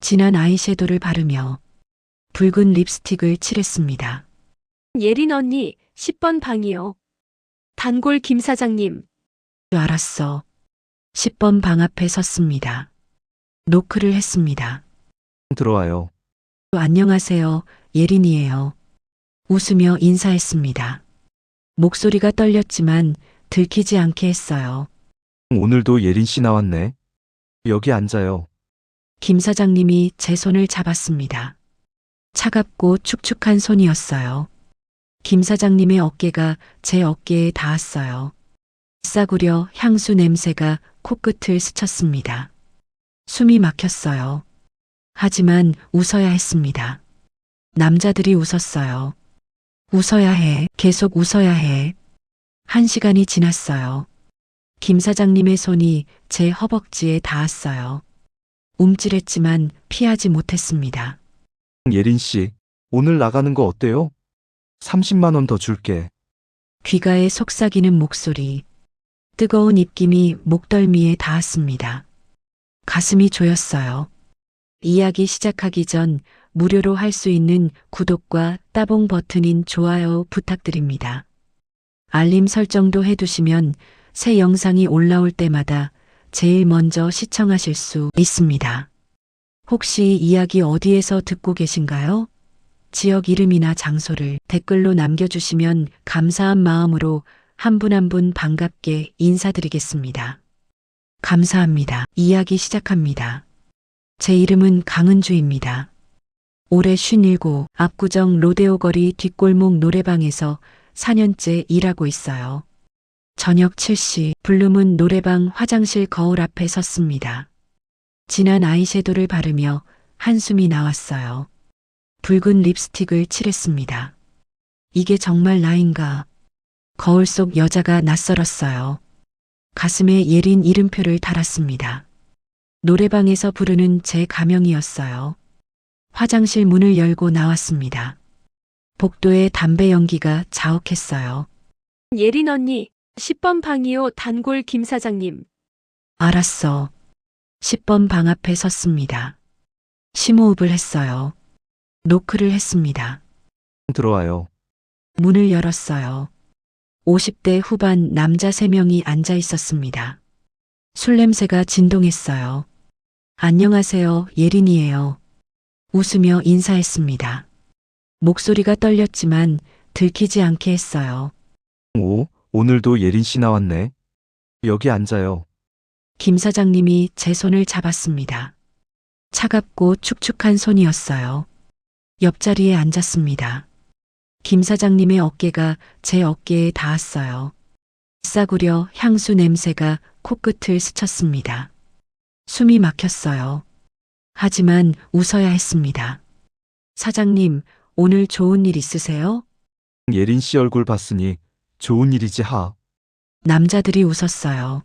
진한 아이섀도를 바르며 붉은 립스틱을 칠했습니다. 예린 언니, 10번 방이요. 단골 김 사장님. 알았어. 10번 방 앞에 섰습니다. 노크를 했습니다. 들어와요. 안녕하세요. 예린이에요. 웃으며 인사했습니다. 목소리가 떨렸지만 들키지 않게 했어요. 오늘도 예린 씨 나왔네. 여기 앉아요. 김 사장님이 제 손을 잡았습니다. 차갑고 축축한 손이었어요. 김 사장님의 어깨가 제 어깨에 닿았어요. 싸구려 향수 냄새가 코끝을 스쳤습니다. 숨이 막혔어요. 하지만 웃어야 했습니다. 남자들이 웃었어요. 웃어야 해. 계속 웃어야 해. 1시간이 지났어요. 김 사장님의 손이 제 허벅지에 닿았어요. 움찔했지만 피하지 못했습니다. 예린 씨, 오늘 나가는 거 어때요? 30만 원 더 줄게. 귀가에 속삭이는 목소리. 뜨거운 입김이 목덜미에 닿았습니다. 가슴이 조였어요. 이야기 시작하기 전 무료로 할 수 있는 구독과 따봉 버튼인 좋아요 부탁드립니다. 알림 설정도 해두시면 새 영상이 올라올 때마다 제일 먼저 시청하실 수 있습니다. 혹시 이야기 어디에서 듣고 계신가요? 지역 이름이나 장소를 댓글로 남겨주시면 감사한 마음으로 한 분 한 분 반갑게 인사드리겠습니다. 감사합니다. 이야기 시작합니다. 제 이름은 강은주입니다. 올해 57, 압구정 로데오 거리 뒷골목 노래방에서 4년째 일하고 있어요. 저녁 7시 블룸은 노래방 화장실 거울 앞에 섰습니다. 진한 아이섀도를 바르며 한숨이 나왔어요. 붉은 립스틱을 칠했습니다. 이게 정말 나인가? 거울 속 여자가 낯설었어요. 가슴에 예린 이름표를 달았습니다. 노래방에서 부르는 제 가명이었어요. 화장실 문을 열고 나왔습니다. 복도에 담배 연기가 자욱했어요. 예린 언니, 10번 방이요. 단골 김 사장님. 알았어. 10번 방 앞에 섰습니다. 심호흡을 했어요. 노크를 했습니다. 들어와요. 문을 열었어요. 50대 후반 남자 3명이 앉아 있었습니다. 술 냄새가 진동했어요. 안녕하세요, 예린이에요. 웃으며 인사했습니다. 목소리가 떨렸지만 들키지 않게 했어요. 오늘도 예린 씨 나왔네. 여기 앉아요. 김 사장님이 제 손을 잡았습니다. 차갑고 축축한 손이었어요. 옆자리에 앉았습니다. 김 사장님의 어깨가 제 어깨에 닿았어요. 싸구려 향수 냄새가 코끝을 스쳤습니다. 숨이 막혔어요. 하지만 웃어야 했습니다. 사장님, 오늘 좋은 일 있으세요? 예린 씨 얼굴 봤으니 좋은 일이지 하. 남자들이 웃었어요.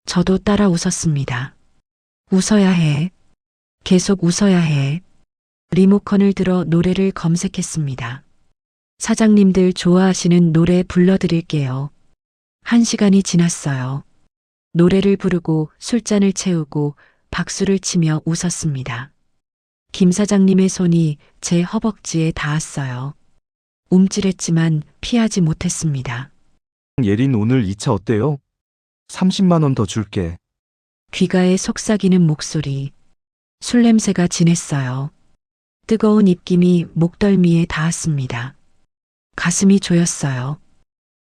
저도 따라 웃었습니다. 웃어야 해. 계속 웃어야 해. 리모컨을 들어 노래를 검색했습니다. 사장님들 좋아하시는 노래 불러드릴게요. 1시간이 지났어요. 노래를 부르고 술잔을 채우고 박수를 치며 웃었습니다. 김 사장님의 손이 제 허벅지에 닿았어요. 움찔했지만 피하지 못했습니다. 예린 오늘 2차 어때요? 30만 원 더 줄게. 귀가에 속삭이는 목소리. 술 냄새가 진했어요. 뜨거운 입김이 목덜미에 닿았습니다. 가슴이 조였어요.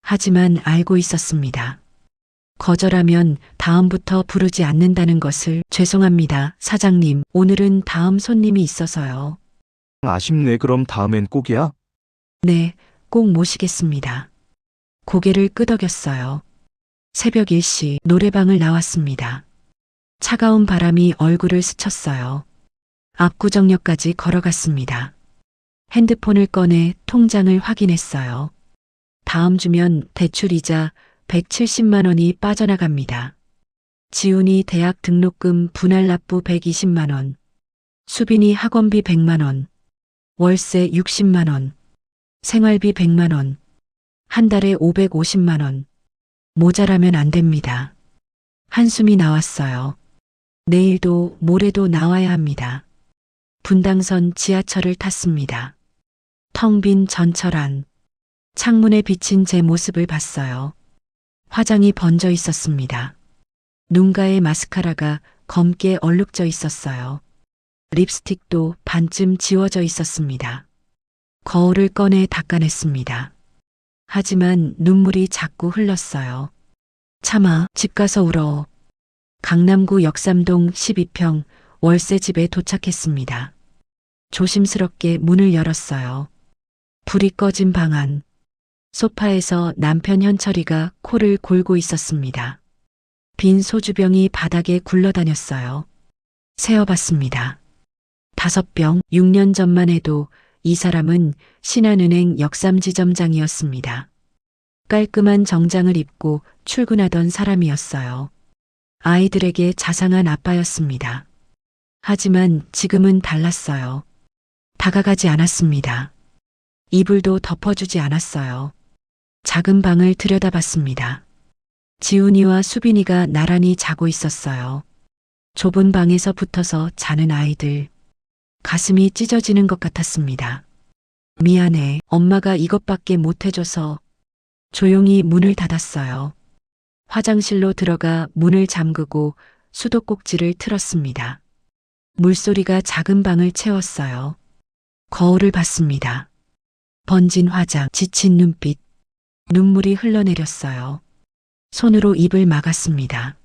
하지만 알고 있었습니다. 거절하면 다음부터 부르지 않는다는 것을. 죄송합니다, 사장님. 오늘은 다음 손님이 있어서요. 아쉽네. 그럼 다음엔 꼭이야? 네, 꼭 모시겠습니다. 고개를 끄덕였어요. 새벽 1시 노래방을 나왔습니다. 차가운 바람이 얼굴을 스쳤어요. 압구정역까지 걸어갔습니다. 핸드폰을 꺼내 통장을 확인했어요. 다음 주면 대출이자 170만 원이 빠져나갑니다. 지훈이 대학 등록금 분할 납부 120만 원, 수빈이 학원비 100만 원, 월세 60만 원, 생활비 100만 원, 한 달에 550만 원. 모자라면 안 됩니다. 한숨이 나왔어요. 내일도 모레도 나와야 합니다. 분당선 지하철을 탔습니다. 텅 빈 전철 안. 창문에 비친 제 모습을 봤어요. 화장이 번져 있었습니다. 눈가에 마스카라가 검게 얼룩져 있었어요. 립스틱도 반쯤 지워져 있었습니다. 거울을 꺼내 닦아냈습니다. 하지만 눈물이 자꾸 흘렀어요. 참아, 집 가서 울어. 강남구 역삼동 12평 월세 집에 도착했습니다. 조심스럽게 문을 열었어요. 불이 꺼진 방 안. 소파에서 남편 현철이가 코를 골고 있었습니다. 빈 소주병이 바닥에 굴러다녔어요. 세어봤습니다. 5병, 6년 전만 해도 이 사람은 신한은행 역삼지점장이었습니다. 깔끔한 정장을 입고 출근하던 사람이었어요. 아이들에게 자상한 아빠였습니다. 하지만 지금은 달랐어요. 다가가지 않았습니다. 이불도 덮어주지 않았어요. 작은 방을 들여다봤습니다. 지훈이와 수빈이가 나란히 자고 있었어요. 좁은 방에서 붙어서 자는 아이들. 가슴이 찢어지는 것 같았습니다. 미안해, 엄마가 이것밖에 못해줘서. 조용히 문을 닫았어요. 화장실로 들어가 문을 잠그고 수도꼭지를 틀었습니다. 물소리가 작은 방을 채웠어요. 거울을 봤습니다. 번진 화장, 지친 눈빛, 눈물이 흘러내렸어요. 손으로 입을 막았습니다.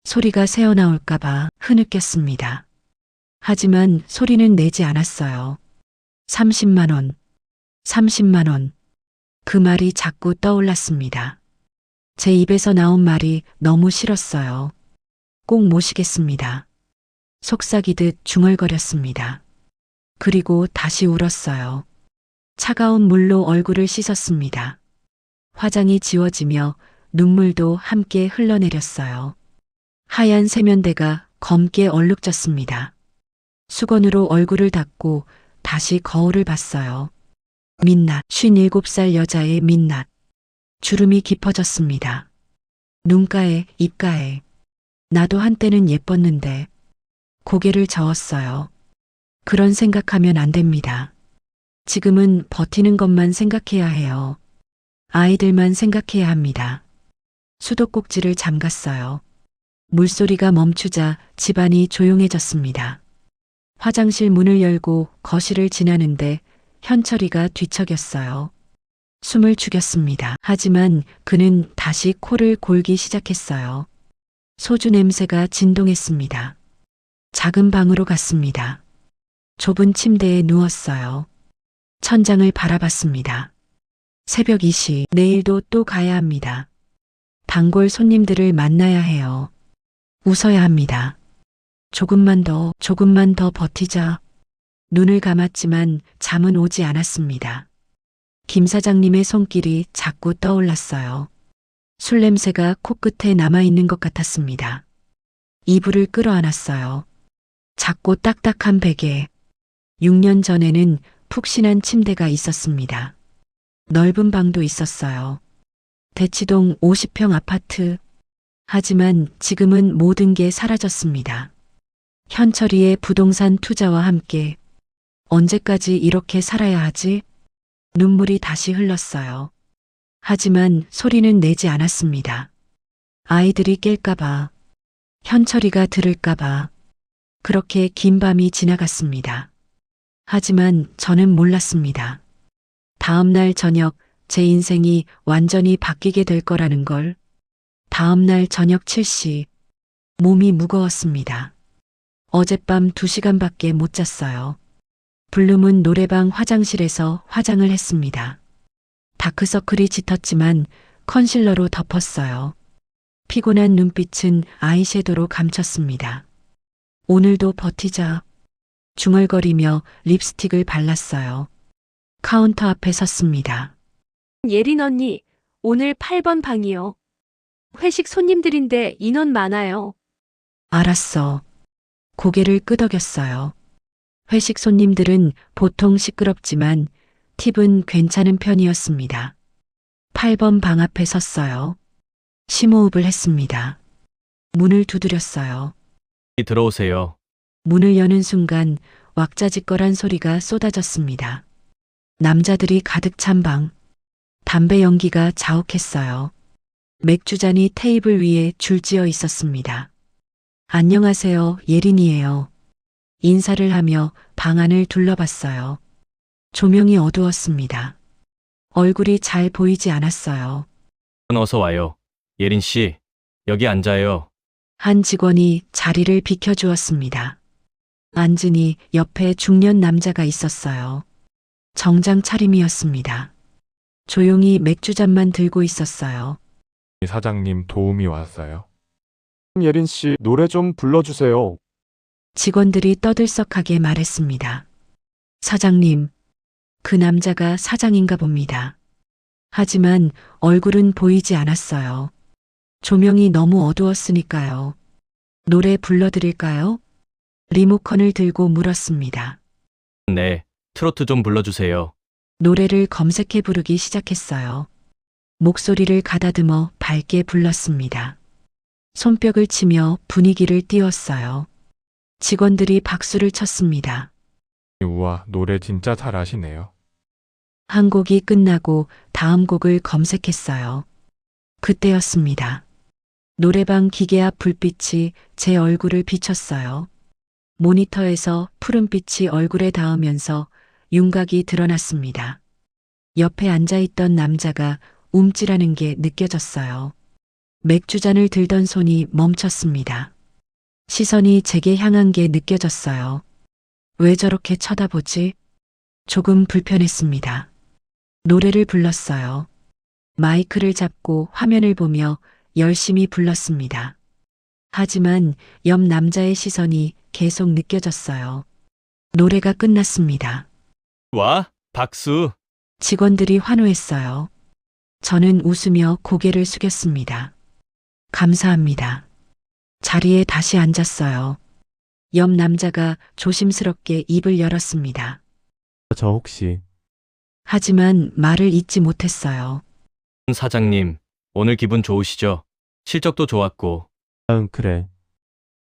소리가 새어나올까봐 흐느꼈습니다. 하지만 소리는 내지 않았어요. 30만 원, 30만 원. 그 말이 자꾸 떠올랐습니다. 제 입에서 나온 말이 너무 싫었어요. 꼭 모시겠습니다. 속삭이듯 중얼거렸습니다. 그리고 다시 울었어요. 차가운 물로 얼굴을 씻었습니다. 화장이 지워지며 눈물도 함께 흘러내렸어요. 하얀 세면대가 검게 얼룩졌습니다. 수건으로 얼굴을 닦고 다시 거울을 봤어요. 민낯, 57살 여자의 민낯. 주름이 깊어졌습니다. 눈가에, 입가에. 나도 한때는 예뻤는데. 고개를 저었어요. 그런 생각하면 안 됩니다. 지금은 버티는 것만 생각해야 해요. 아이들만 생각해야 합니다. 수도꼭지를 잠갔어요. 물소리가 멈추자 집안이 조용해졌습니다. 화장실 문을 열고 거실을 지나는데 현철이가 뒤척였어요. 숨을 죽였습니다. 하지만 그는 다시 코를 골기 시작했어요. 소주 냄새가 진동했습니다. 작은 방으로 갔습니다. 좁은 침대에 누웠어요. 천장을 바라봤습니다. 새벽 2시, 내일도 또 가야 합니다. 단골 손님들을 만나야 해요. 웃어야 합니다. 조금만 더 버티자. 눈을 감았지만 잠은 오지 않았습니다. 김 사장님의 손길이 자꾸 떠올랐어요. 술 냄새가 코끝에 남아있는 것 같았습니다. 이불을 끌어안았어요. 작고 딱딱한 베개. 6년 전에는 푹신한 침대가 있었습니다. 넓은 방도 있었어요. 대치동 50평 아파트. 하지만 지금은 모든 게 사라졌습니다. 현철이의 부동산 투자와 함께 언제까지 이렇게 살아야 하지? 눈물이 다시 흘렀어요. 하지만 소리는 내지 않았습니다. 아이들이 깰까봐, 현철이가 들을까봐. 그렇게 긴 밤이 지나갔습니다. 하지만 저는 몰랐습니다. 다음 날 저녁 제 인생이 완전히 바뀌게 될 거라는 걸. 다음 날 저녁 7시. 몸이 무거웠습니다. 어젯밤 2시간밖에 못 잤어요. 블룸은 노래방 화장실에서 화장을 했습니다. 다크서클이 짙었지만 컨실러로 덮었어요. 피곤한 눈빛은 아이섀도로 감췄습니다. 오늘도 버티자. 중얼거리며 립스틱을 발랐어요. 카운터 앞에 섰습니다. 예린 언니, 오늘 8번 방이요. 회식 손님들인데 인원 많아요. 알았어. 고개를 끄덕였어요. 회식 손님들은 보통 시끄럽지만 팁은 괜찮은 편이었습니다. 8번 방 앞에 섰어요. 심호흡을 했습니다. 문을 두드렸어요. 들어오세요. 문을 여는 순간 왁자지껄한 소리가 쏟아졌습니다. 남자들이 가득 찬 방. 담배 연기가 자욱했어요. 맥주잔이 테이블 위에 줄지어 있었습니다. 안녕하세요, 예린이에요. 인사를 하며 방 안을 둘러봤어요. 조명이 어두웠습니다. 얼굴이 잘 보이지 않았어요. 어서 와요. 예린 씨, 여기 앉아요. 한 직원이 자리를 비켜주었습니다. 앉으니 옆에 중년 남자가 있었어요. 정장 차림이었습니다. 조용히 맥주잔만 들고 있었어요. 사장님 도움이 왔어요. 예린 씨, 노래 좀 불러주세요. 직원들이 떠들썩하게 말했습니다. 사장님, 그 남자가 사장인가 봅니다. 하지만 얼굴은 보이지 않았어요. 조명이 너무 어두웠으니까요. 노래 불러드릴까요? 리모컨을 들고 물었습니다. 네, 트로트 좀 불러주세요. 노래를 검색해 부르기 시작했어요. 목소리를 가다듬어 밝게 불렀습니다. 손뼉을 치며 분위기를 띄웠어요. 직원들이 박수를 쳤습니다. 우와, 노래 진짜 잘하시네요. 한 곡이 끝나고 다음 곡을 검색했어요. 그때였습니다. 노래방 기계 앞 불빛이 제 얼굴을 비췄어요. 모니터에서 푸른빛이 얼굴에 닿으면서 윤곽이 드러났습니다. 옆에 앉아있던 남자가 움찔하는 게 느껴졌어요. 맥주잔을 들던 손이 멈췄습니다. 시선이 제게 향한 게 느껴졌어요. 왜 저렇게 쳐다보지? 조금 불편했습니다. 노래를 불렀어요. 마이크를 잡고 화면을 보며 열심히 불렀습니다. 하지만 옆 남자의 시선이 계속 느껴졌어요. 노래가 끝났습니다. 와, 박수. 직원들이 환호했어요. 저는 웃으며 고개를 숙였습니다. 감사합니다. 자리에 다시 앉았어요. 옆 남자가 조심스럽게 입을 열었습니다. 저 혹시 하지만 말을 잇지 못했어요. 사장님, 오늘 기분 좋으시죠? 실적도 좋았고. 응, 그래.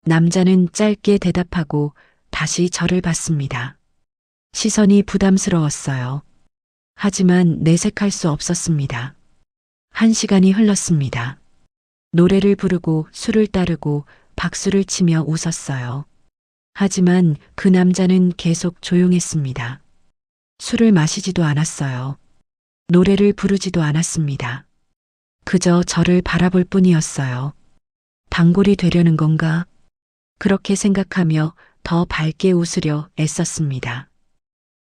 남자는 짧게 대답하고 다시 저를 봤습니다. 시선이 부담스러웠어요. 하지만 내색할 수 없었습니다. 1시간이 흘렀습니다. 노래를 부르고 술을 따르고 박수를 치며 웃었어요. 하지만 그 남자는 계속 조용했습니다. 술을 마시지도 않았어요. 노래를 부르지도 않았습니다. 그저 저를 바라볼 뿐이었어요. 단골이 되려는 건가? 그렇게 생각하며 더 밝게 웃으려 애썼습니다.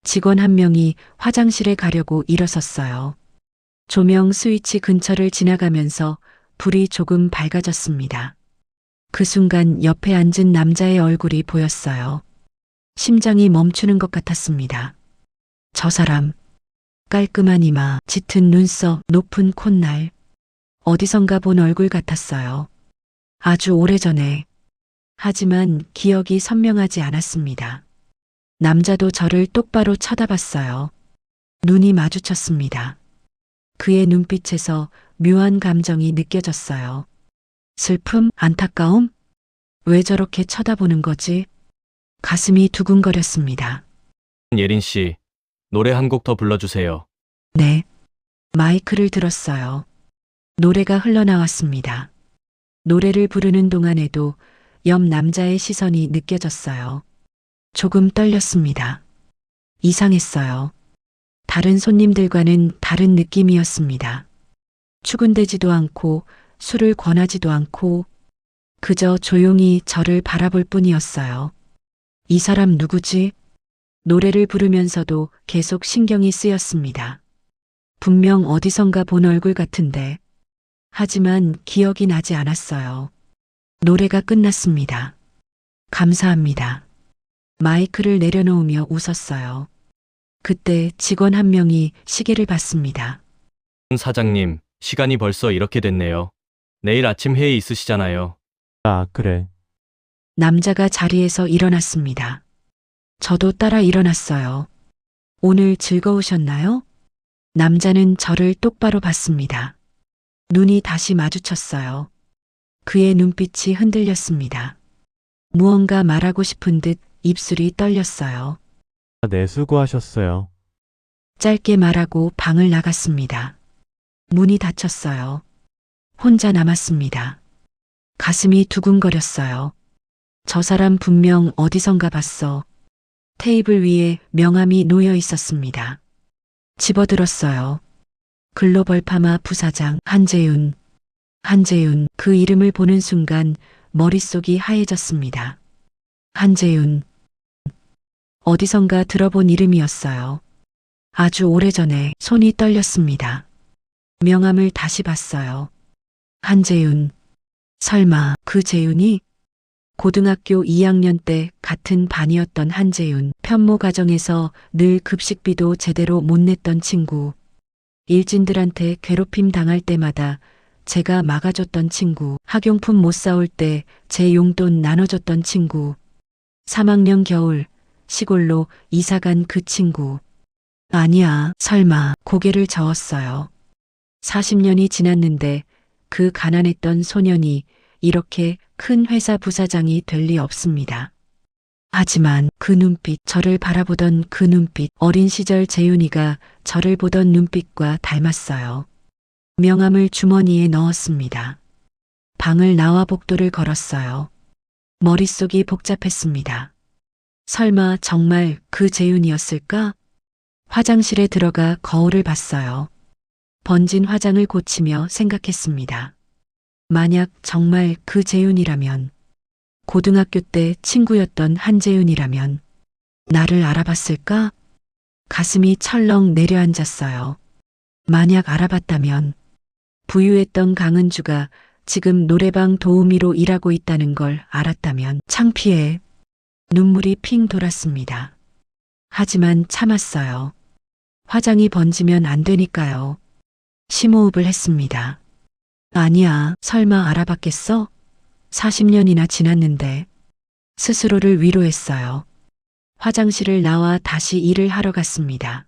직원 한 명이 화장실에 가려고 일어섰어요. 조명 스위치 근처를 지나가면서 불이 조금 밝아졌습니다. 그 순간 옆에 앉은 남자의 얼굴이 보였어요. 심장이 멈추는 것 같았습니다. 저 사람, 깔끔한 이마, 짙은 눈썹, 높은 콧날. 어디선가 본 얼굴 같았어요. 아주 오래전에. 하지만 기억이 선명하지 않았습니다. 남자도 저를 똑바로 쳐다봤어요. 눈이 마주쳤습니다. 그의 눈빛에서 묘한 감정이 느껴졌어요. 슬픔, 안타까움? 왜 저렇게 쳐다보는 거지? 가슴이 두근거렸습니다. 예린 씨, 노래 한 곡 더 불러주세요. 네. 마이크를 들었어요. 노래가 흘러나왔습니다. 노래를 부르는 동안에도 옆 남자의 시선이 느껴졌어요. 조금 떨렸습니다. 이상했어요. 다른 손님들과는 다른 느낌이었습니다. 추근대지도 않고 술을 권하지도 않고 그저 조용히 저를 바라볼 뿐이었어요. 이 사람 누구지? 노래를 부르면서도 계속 신경이 쓰였습니다. 분명 어디선가 본 얼굴 같은데. 하지만 기억이 나지 않았어요. 노래가 끝났습니다. 감사합니다. 마이크를 내려놓으며 웃었어요. 그때 직원 한 명이 시계를 봤습니다. 사장님, 시간이 벌써 이렇게 됐네요. 내일 아침 회의 있으시잖아요. 아, 그래. 남자가 자리에서 일어났습니다. 저도 따라 일어났어요. 오늘 즐거우셨나요? 남자는 저를 똑바로 봤습니다. 눈이 다시 마주쳤어요. 그의 눈빛이 흔들렸습니다. 무언가 말하고 싶은 듯 입술이 떨렸어요. 네, 수고하셨어요. 짧게 말하고 방을 나갔습니다. 문이 닫혔어요. 혼자 남았습니다. 가슴이 두근거렸어요. 저 사람 분명 어디선가 봤어. 테이블 위에 명함이 놓여 있었습니다. 집어들었어요. 글로벌 파마 부사장 한재윤. 한재윤, 그 이름을 보는 순간 머릿속이 하얘졌습니다. 한재윤. 어디선가 들어본 이름이었어요. 아주 오래전에. 손이 떨렸습니다. 명함을 다시 봤어요. 한재윤. 설마 그 재윤이? 고등학교 2학년 때 같은 반이었던 한재윤. 편모 가정에서 늘 급식비도 제대로 못 냈던 친구. 일진들한테 괴롭힘 당할 때마다 제가 막아줬던 친구. 학용품 못 사올 때 제 용돈 나눠줬던 친구. 3학년 겨울 시골로 이사간 그 친구. 아니야, 설마. 고개를 저었어요. 40년이 지났는데 그 가난했던 소년이 이렇게 큰 회사 부사장이 될 리 없습니다. 하지만 그 눈빛, 저를 바라보던 그 눈빛, 어린 시절 재윤이가 저를 보던 눈빛과 닮았어요. 명함을 주머니에 넣었습니다. 방을 나와 복도를 걸었어요. 머릿속이 복잡했습니다. 설마 정말 그 재윤이었을까? 화장실에 들어가 거울을 봤어요. 번진 화장을 고치며 생각했습니다. 만약 정말 그 재윤이라면, 고등학교 때 친구였던 한재윤이라면 나를 알아봤을까? 가슴이 철렁 내려앉았어요. 만약 알아봤다면 부유했던 강은주가 지금 노래방 도우미로 일하고 있다는 걸 알았다면 창피해. 눈물이 핑 돌았습니다. 하지만 참았어요. 화장이 번지면 안 되니까요. 심호흡을 했습니다. 아니야, 설마 알아봤겠어? 40년이나 지났는데. 스스로를 위로했어요. 화장실을 나와 다시 일을 하러 갔습니다.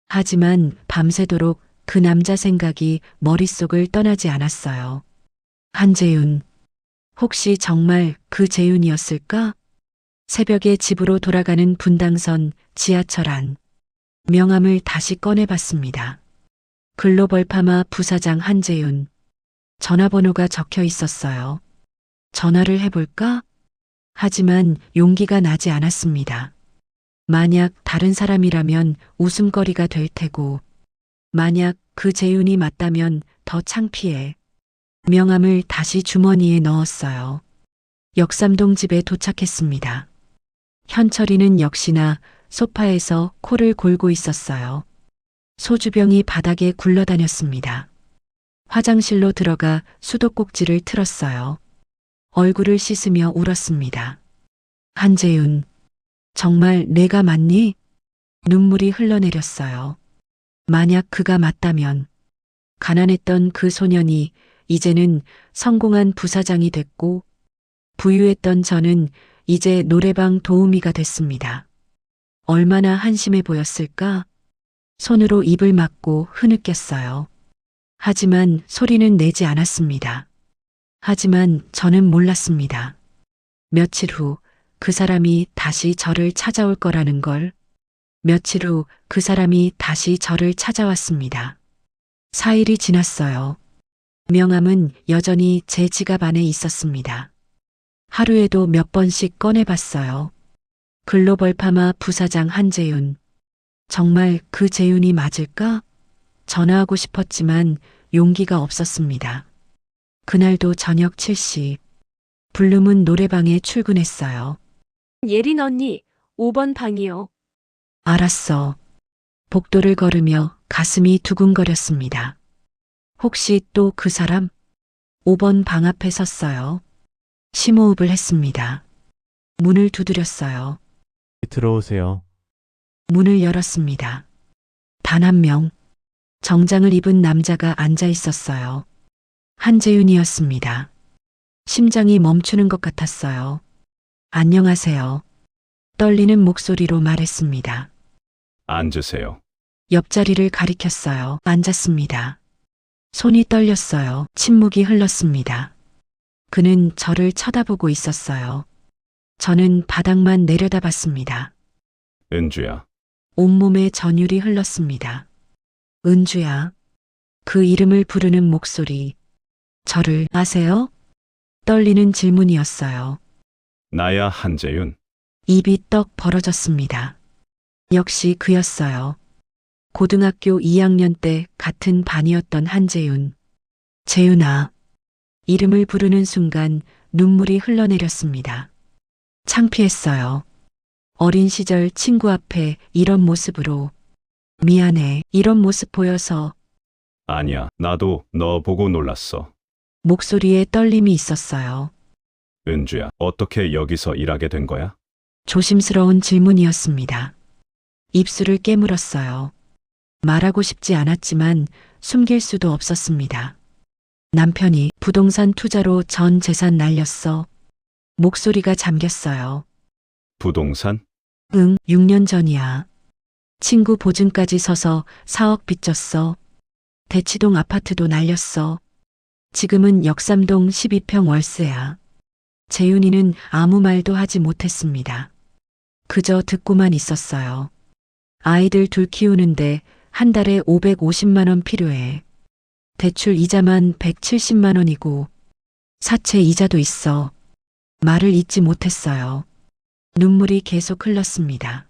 하지만 밤새도록 그 남자 생각이 머릿속을 떠나지 않았어요. 한재윤. 혹시 정말 그 재윤이었을까? 새벽에 집으로 돌아가는 분당선 지하철 안. 명함을 다시 꺼내봤습니다. 글로벌 파마 부사장 한재윤. 전화번호가 적혀 있었어요. 전화를 해볼까? 하지만 용기가 나지 않았습니다. 만약 다른 사람이라면 웃음거리가 될 테고, 만약 그 재윤이 맞다면 더 창피해. 명함을 다시 주머니에 넣었어요. 역삼동 집에 도착했습니다. 현철이는 역시나 소파에서 코를 골고 있었어요. 소주병이 바닥에 굴러다녔습니다. 화장실로 들어가 수도꼭지를 틀었어요. 얼굴을 씻으며 울었습니다. 한재윤, 정말 내가 맞니? 눈물이 흘러내렸어요. 만약 그가 맞다면, 가난했던 그 소년이 이제는 성공한 부사장이 됐고, 부유했던 저는 이제 노래방 도우미가 됐습니다. 얼마나 한심해 보였을까? 손으로 입을 막고 흐느꼈어요. 하지만 소리는 내지 않았습니다. 하지만 저는 몰랐습니다. 며칠 후 그 사람이 다시 저를 찾아올 거라는 걸. 며칠 후 그 사람이 다시 저를 찾아왔습니다. 4일이 지났어요. 명함은 여전히 제 지갑 안에 있었습니다. 하루에도 몇 번씩 꺼내봤어요. 글로벌 파마 부사장 한재윤. 정말 그 재윤이 맞을까? 전화하고 싶었지만 용기가 없었습니다. 그날도 저녁 7시. 블룸은 노래방에 출근했어요. 예린 언니, 5번 방이요. 알았어. 복도를 걸으며 가슴이 두근거렸습니다. 혹시 또 그 사람? 5번 방 앞에 섰어요. 심호흡을 했습니다. 문을 두드렸어요. 들어오세요. 문을 열었습니다. 단 한 명. 정장을 입은 남자가 앉아 있었어요. 한재윤이었습니다. 심장이 멈추는 것 같았어요. 안녕하세요. 떨리는 목소리로 말했습니다. 앉으세요. 옆자리를 가리켰어요. 앉았습니다. 손이 떨렸어요. 침묵이 흘렀습니다. 그는 저를 쳐다보고 있었어요. 저는 바닥만 내려다봤습니다. 은주야, 온몸에 전율이 흘렀습니다. 은주야. 그 이름을 부르는 목소리. 저를 아세요? 떨리는 질문이었어요. 나야 한재윤. 입이 떡 벌어졌습니다. 역시 그였어요. 고등학교 2학년 때 같은 반이었던 한재윤. 재윤아. 이름을 부르는 순간 눈물이 흘러내렸습니다. 창피했어요. 어린 시절 친구 앞에 이런 모습으로. 미안해. 이런 모습 보여서. 아니야, 나도 너 보고 놀랐어. 목소리에 떨림이 있었어요. 은주야, 어떻게 여기서 일하게 된 거야? 조심스러운 질문이었습니다. 입술을 깨물었어요. 말하고 싶지 않았지만 숨길 수도 없었습니다. 남편이 부동산 투자로 전 재산 날렸어. 목소리가 잠겼어요. 부동산? 응, 6년 전이야. 친구 보증까지 서서 4억 빚졌어. 대치동 아파트도 날렸어. 지금은 역삼동 12평 월세야. 재윤이는 아무 말도 하지 못했습니다. 그저 듣고만 있었어요. 아이들 둘 키우는데 한 달에 550만 원 필요해. 대출 이자만 170만 원이고 사채 이자도 있어. 말을 잇지 못했어요. 눈물이 계속 흘렀습니다.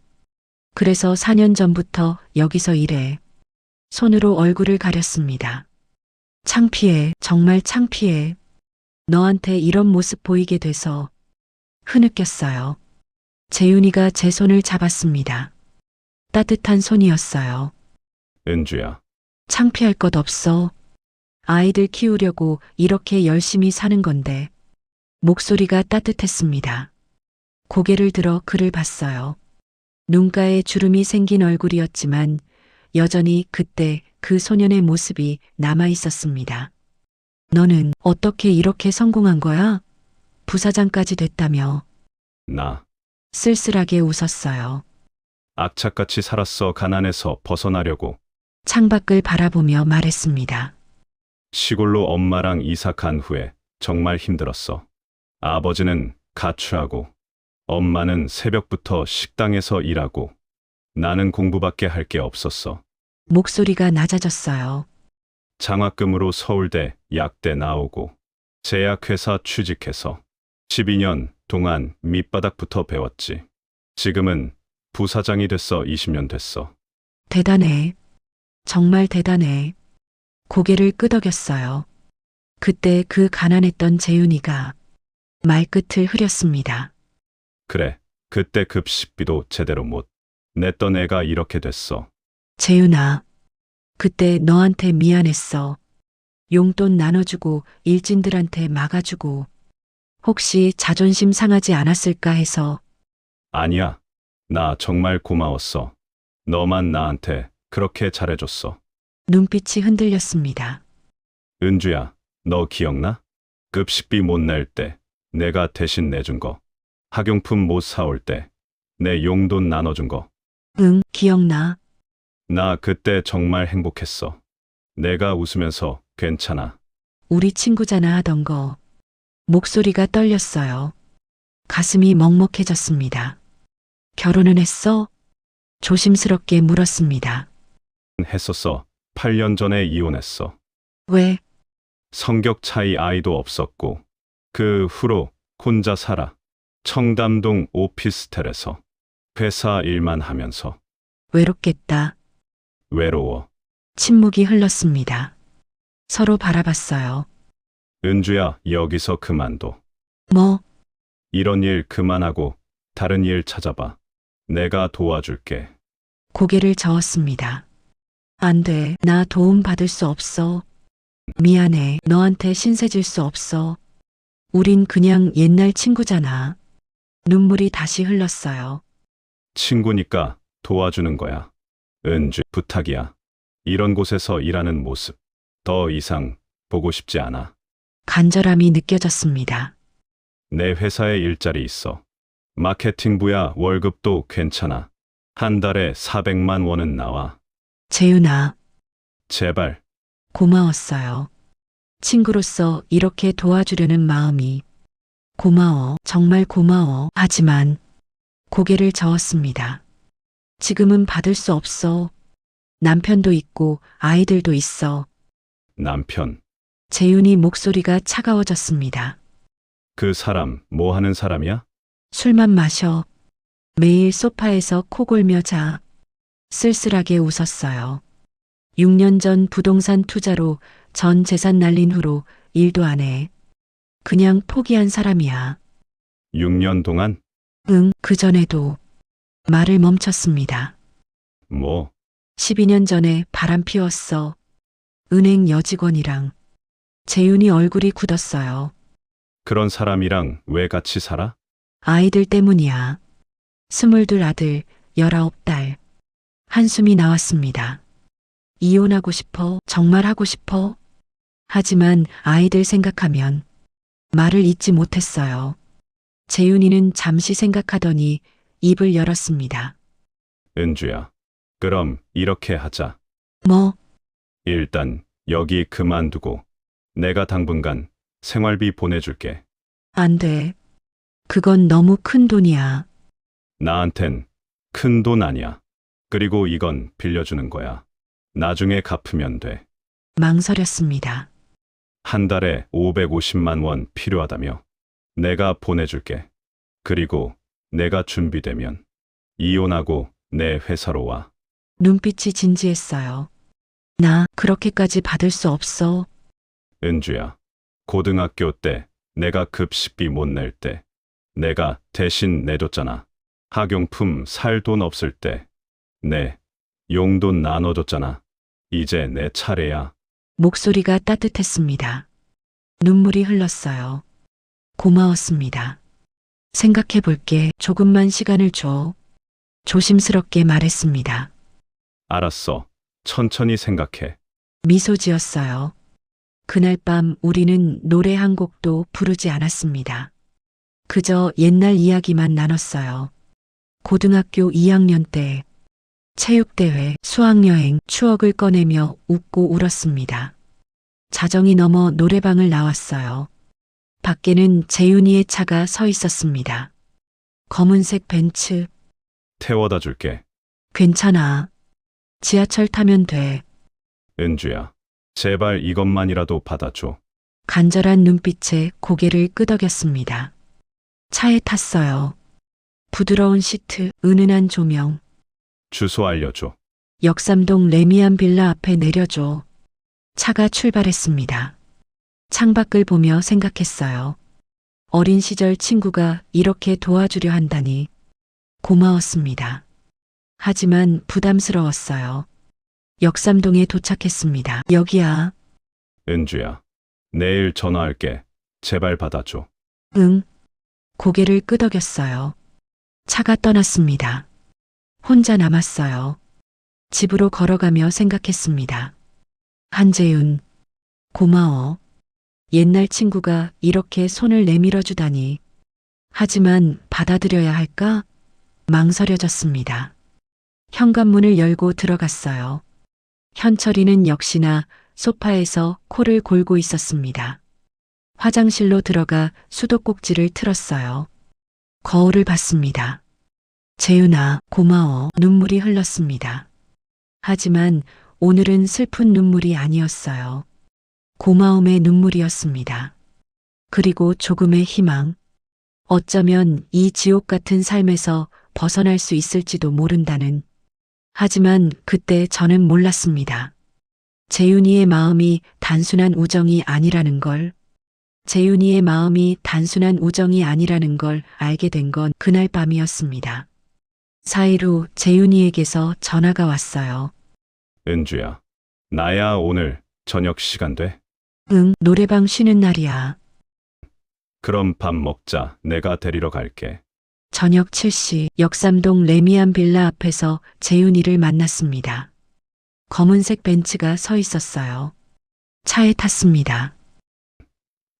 그래서 4년 전부터 여기서 일해. 손으로 얼굴을 가렸습니다. 창피해, 정말 창피해. 너한테 이런 모습 보이게 돼서. 흐느꼈어요. 재윤이가 제 손을 잡았습니다. 따뜻한 손이었어요. 은주야, 창피할 것 없어. 아이들 키우려고 이렇게 열심히 사는 건데. 목소리가 따뜻했습니다. 고개를 들어 그를 봤어요. 눈가에 주름이 생긴 얼굴이었지만 여전히 그때 그 소년의 모습이 남아 있었습니다. 너는 어떻게 이렇게 성공한 거야? 부사장까지 됐다며. 나 쓸쓸하게 웃었어요. 악착같이 살았어. 가난해서 벗어나려고. 창밖을 바라보며 말했습니다. 시골로 엄마랑 이사 간 후에 정말 힘들었어. 아버지는 가출하고 엄마는 새벽부터 식당에서 일하고 나는 공부밖에 할 게 없었어. 목소리가 낮아졌어요. 장학금으로 서울대, 약대 나오고 제약회사 취직해서 12년 동안 밑바닥부터 배웠지. 지금은 부사장이 됐어. 20년 됐어. 대단해. 정말 대단해. 고개를 끄덕였어요. 그때 그 가난했던 재윤이가 말끝을 흐렸습니다. 그래, 그때 급식비도 제대로 못 냈던 애가 이렇게 됐어. 재윤아, 그때 너한테 미안했어. 용돈 나눠주고 일진들한테 막아주고 혹시 자존심 상하지 않았을까 해서. 아니야, 나 정말 고마웠어. 너만 나한테 그렇게 잘해줬어. 눈빛이 흔들렸습니다. 은주야, 너 기억나? 급식비 못 낼 때 내가 대신 내준 거. 학용품 못 사올 때 내 용돈 나눠준 거. 응, 기억나. 나 그때 정말 행복했어. 내가 웃으면서 괜찮아. 우리 친구잖아 하던 거. 목소리가 떨렸어요. 가슴이 먹먹해졌습니다. 결혼은 했어? 조심스럽게 물었습니다. 했었어. 8년 전에 이혼했어. 왜? 성격 차이 아이도 없었고 그 후로 혼자 살아. 청담동 오피스텔에서 회사 일만 하면서. 외롭겠다. 외로워. 침묵이 흘렀습니다. 서로 바라봤어요. 은주야, 여기서 그만둬. 뭐? 이런 일 그만하고 다른 일 찾아봐. 내가 도와줄게. 고개를 저었습니다. 안 돼. 나 도움 받을 수 없어. 미안해. 너한테 신세질 수 없어. 우린 그냥 옛날 친구잖아. 눈물이 다시 흘렀어요. 친구니까 도와주는 거야. 은주, 부탁이야. 이런 곳에서 일하는 모습 더 이상 보고 싶지 않아. 간절함이 느껴졌습니다. 내 회사에 일자리 있어. 마케팅부야. 월급도 괜찮아. 한 달에 400만 원은 나와. 재윤아, 제발. 고마웠어요. 친구로서 이렇게 도와주려는 마음이. 고마워, 정말 고마워. 하지만 고개를 저었습니다. 지금은 받을 수 없어. 남편도 있고 아이들도 있어. 남편, 재윤이 목소리가 차가워졌습니다. 그 사람 뭐 하는 사람이야? 술만 마셔. 매일 소파에서 코 골며 자. 쓸쓸하게 웃었어요. 6년 전 부동산 투자로 전 재산 날린 후로 일도 안 해. 그냥 포기한 사람이야. 6년 동안? 응, 그전에도. 말을 멈췄습니다. 뭐, 12년 전에 바람 피웠어. 은행 여직원이랑. 재윤이 얼굴이 굳었어요. 그런 사람이랑 왜 같이 살아? 아이들 때문이야. 22 아들, 19딸. 한숨이 나왔습니다. 이혼하고 싶어? 정말 하고 싶어? 하지만 아이들 생각하면 말을 잇지 못했어요. 재윤이는 잠시 생각하더니 입을 열었습니다. 은주야, 그럼 이렇게 하자. 뭐, 일단 여기 그만두고 내가 당분간 생활비 보내줄게. 안 돼. 그건 너무 큰 돈이야. 나한텐 큰 돈 아니야. 그리고 이건 빌려주는 거야. 나중에 갚으면 돼. 망설였습니다. 한 달에 550만 원 필요하다며. 내가 보내줄게. 그리고 내가 준비되면 이혼하고 내 회사로 와. 눈빛이 진지했어요. 나 그렇게까지 받을 수 없어. 은주야, 고등학교 때 내가 급식비 못 낼 때 내가 대신 내줬잖아. 학용품 살 돈 없을 때 내 용돈 나눠줬잖아. 이제 내 차례야. 목소리가 따뜻했습니다. 눈물이 흘렀어요. 고마웠습니다. 생각해 볼게. 조금만 시간을 줘. 조심스럽게 말했습니다. 알았어. 천천히 생각해. 미소 지었어요. 그날 밤 우리는 노래 한 곡도 부르지 않았습니다. 그저 옛날 이야기만 나눴어요. 고등학교 2학년 때 체육대회, 수학여행, 추억을 꺼내며 웃고 울었습니다. 자정이 넘어 노래방을 나왔어요. 밖에는 재윤이의 차가 서 있었습니다. 검은색 벤츠. 태워다 줄게. 괜찮아. 지하철 타면 돼. 은주야, 제발 이것만이라도 받아줘. 간절한 눈빛에 고개를 끄덕였습니다. 차에 탔어요. 부드러운 시트, 은은한 조명. 주소 알려줘. 역삼동 레미안 빌라 앞에 내려줘. 차가 출발했습니다. 창밖을 보며 생각했어요. 어린 시절 친구가 이렇게 도와주려 한다니 고마웠습니다. 하지만 부담스러웠어요. 역삼동에 도착했습니다. 여기야. 은주야, 내일 전화할게. 제발 받아줘. 응. 고개를 끄덕였어요. 차가 떠났습니다. 혼자 남았어요. 집으로 걸어가며 생각했습니다. 한재윤, 고마워. 옛날 친구가 이렇게 손을 내밀어 주다니. 하지만 받아들여야 할까? 망설여졌습니다. 현관문을 열고 들어갔어요. 현철이는 역시나 소파에서 코를 골고 있었습니다. 화장실로 들어가 수도꼭지를 틀었어요. 거울을 봤습니다. 재윤아, 고마워. 눈물이 흘렀습니다. 하지만 오늘은 슬픈 눈물이 아니었어요. 고마움의 눈물이었습니다. 그리고 조금의 희망. 어쩌면 이 지옥 같은 삶에서 벗어날 수 있을지도 모른다는. 하지만 그때 저는 몰랐습니다. 재윤이의 마음이 단순한 우정이 아니라는 걸. 재윤이의 마음이 단순한 우정이 아니라는 걸 알게 된 건 그날 밤이었습니다. 4일 후 재윤이에게서 전화가 왔어요. 은주야, 나야 오늘 저녁 시간 돼? 응, 노래방 쉬는 날이야. 그럼 밥 먹자. 내가 데리러 갈게. 저녁 7시 역삼동 레미안 빌라 앞에서 재윤이를 만났습니다. 검은색 벤츠가 서 있었어요. 차에 탔습니다.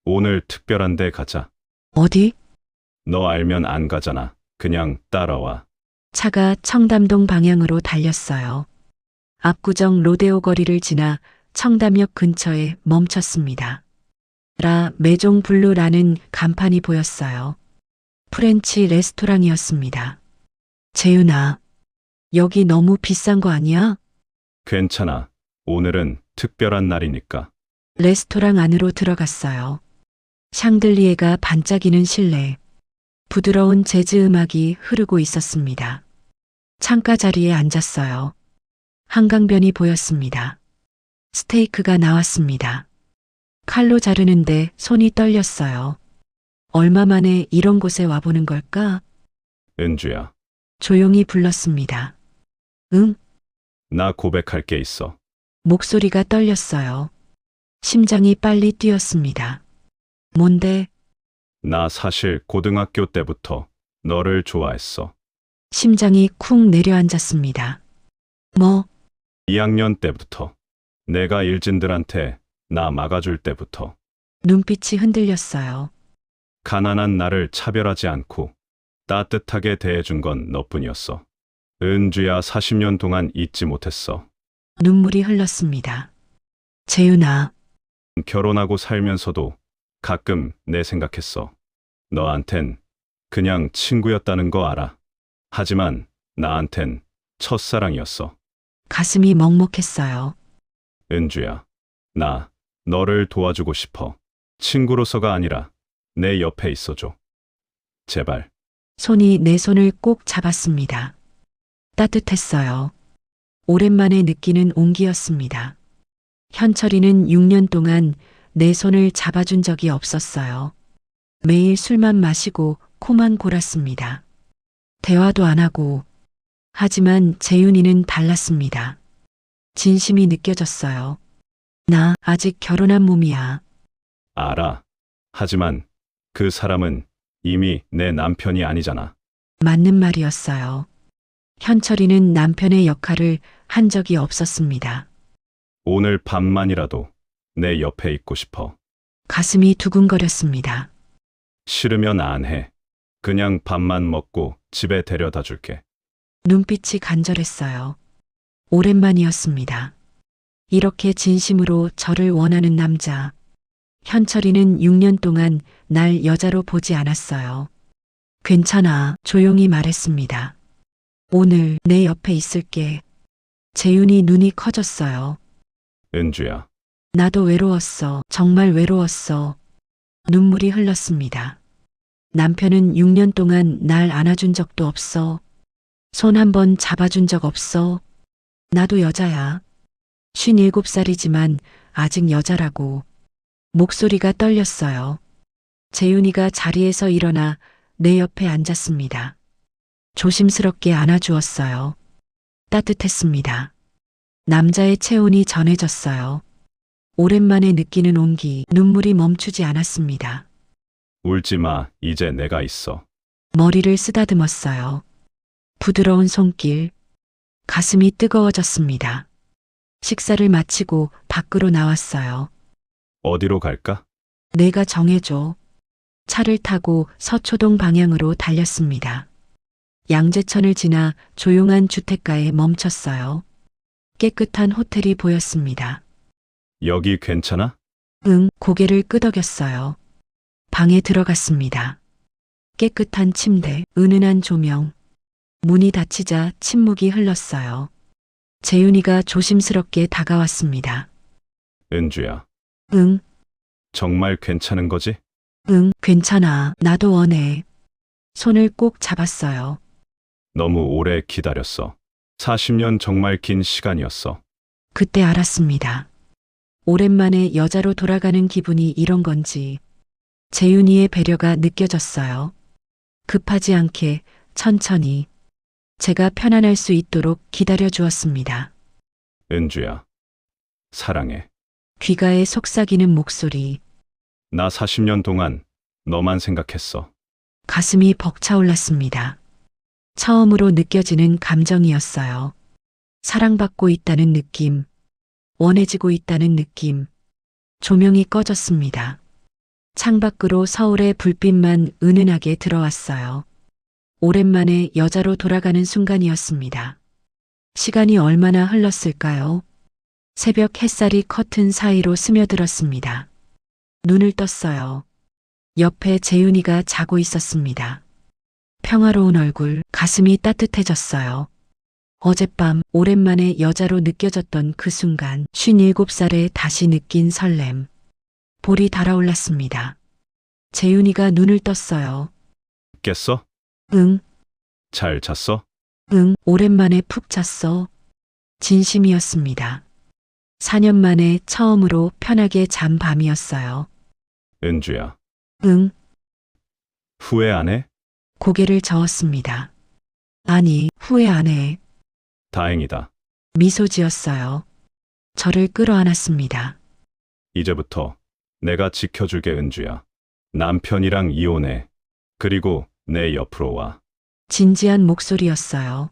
오늘 특별한 데 가자. 어디? 너 알면 안 가잖아. 그냥 따라와. 차가 청담동 방향으로 달렸어요. 압구정 로데오 거리를 지나 청담역 근처에 멈췄습니다. 라 메종 블루라는 간판이 보였어요. 프렌치 레스토랑이었습니다. 재윤아, 여기 너무 비싼 거 아니야? 괜찮아. 오늘은 특별한 날이니까. 레스토랑 안으로 들어갔어요. 샹들리에가 반짝이는 실내, 부드러운 재즈 음악이 흐르고 있었습니다. 창가 자리에 앉았어요. 한강변이 보였습니다. 스테이크가 나왔습니다. 칼로 자르는데 손이 떨렸어요. 얼마 만에 이런 곳에 와보는 걸까? 은주야, 조용히 불렀습니다. 응? 나 고백할 게 있어. 목소리가 떨렸어요. 심장이 빨리 뛰었습니다. 뭔데? 나 사실 고등학교 때부터 너를 좋아했어. 심장이 쿵 내려앉았습니다. 뭐? 2학년 때부터. 내가 일진들한테 나 막아줄 때부터. 눈빛이 흔들렸어요. 가난한 나를 차별하지 않고 따뜻하게 대해준 건 너뿐이었어. 은주야, 40년 동안 잊지 못했어. 눈물이 흘렀습니다. 재윤아, 결혼하고 살면서도 가끔 내 생각했어. 너한텐 그냥 친구였다는 거 알아. 하지만 나한텐 첫사랑이었어. 가슴이 먹먹했어요. 은주야, 나 너를 도와주고 싶어. 친구로서가 아니라 내 옆에 있어줘. 제발. 손이 내 손을 꼭 잡았습니다. 따뜻했어요. 오랜만에 느끼는 온기였습니다. 현철이는 6년 동안 내 손을 잡아준 적이 없었어요. 매일 술만 마시고 코만 골았습니다. 대화도 안 하고. 하지만 재윤이는 달랐습니다. 진심이 느껴졌어요. 나 아직 결혼한 몸이야. 알아. 하지만 그 사람은 이미 내 남편이 아니잖아. 맞는 말이었어요. 현철이는 남편의 역할을 한 적이 없었습니다. 오늘 밤만이라도 내 옆에 있고 싶어. 가슴이 두근거렸습니다. 싫으면 안 해. 그냥 밥만 먹고 집에 데려다 줄게. 눈빛이 간절했어요. 오랜만이었습니다. 이렇게 진심으로 저를 원하는 남자. 현철이는 6년 동안 날 여자로 보지 않았어요. 괜찮아, 조용히 말했습니다. 오늘 내 옆에 있을게. 재윤이 눈이 커졌어요. 은주야, 나도 외로웠어. 정말 외로웠어. 눈물이 흘렀습니다. 남편은 6년 동안 날 안아준 적도 없어. 손 한 번 잡아준 적 없어. 나도 여자야. 57살이지만 아직 여자라고. 목소리가 떨렸어요. 재윤이가 자리에서 일어나 내 옆에 앉았습니다. 조심스럽게 안아주었어요. 따뜻했습니다. 남자의 체온이 전해졌어요. 오랜만에 느끼는 온기, 눈물이 멈추지 않았습니다. 울지 마. 이제 내가 있어. 머리를 쓰다듬었어요. 부드러운 손길, 가슴이 뜨거워졌습니다. 식사를 마치고 밖으로 나왔어요. 어디로 갈까? 내가 정해줘. 차를 타고 서초동 방향으로 달렸습니다. 양재천을 지나 조용한 주택가에 멈췄어요. 깨끗한 호텔이 보였습니다. 여기 괜찮아? 응, 고개를 끄덕였어요. 방에 들어갔습니다. 깨끗한 침대, 은은한 조명. 문이 닫히자 침묵이 흘렀어요. 재윤이가 조심스럽게 다가왔습니다. 은주야, 응, 정말 괜찮은 거지? 응, 괜찮아. 나도 원해. 손을 꼭 잡았어요. 너무 오래 기다렸어. 40년 정말 긴 시간이었어. 그때 알았습니다. 오랜만에 여자로 돌아가는 기분이 이런 건지. 재윤이의 배려가 느껴졌어요. 급하지 않게 천천히 제가 편안할 수 있도록 기다려 주었습니다. 은주야, 사랑해. 귀가에 속삭이는 목소리, 나 40년 동안 너만 생각했어. 가슴이 벅차올랐습니다. 처음으로 느껴지는 감정이었어요. 사랑받고 있다는 느낌, 원해지고 있다는 느낌. 조명이 꺼졌습니다. 창밖으로 서울의 불빛만 은은하게 들어왔어요. 오랜만에 여자로 돌아가는 순간이었습니다. 시간이 얼마나 흘렀을까요? 새벽 햇살이 커튼 사이로 스며들었습니다. 눈을 떴어요. 옆에 재윤이가 자고 있었습니다. 평화로운 얼굴, 가슴이 따뜻해졌어요. 어젯밤 오랜만에 여자로 느껴졌던 그 순간 57살에 다시 느낀 설렘. 볼이 달아올랐습니다. 재윤이가 눈을 떴어요. 깼어? 응, 잘 잤어? 응, 오랜만에 푹 잤어. 진심이었습니다. 4년 만에 처음으로 편하게 잔 밤이었어요. 은주야, 응, 후회 안 해? 고개를 저었습니다. 아니, 후회 안 해. 다행이다. 미소 지었어요. 저를 끌어안았습니다. 이제부터 내가 지켜줄게, 은주야. 남편이랑 이혼해. 그리고 내 옆으로 와. 진지한 목소리였어요.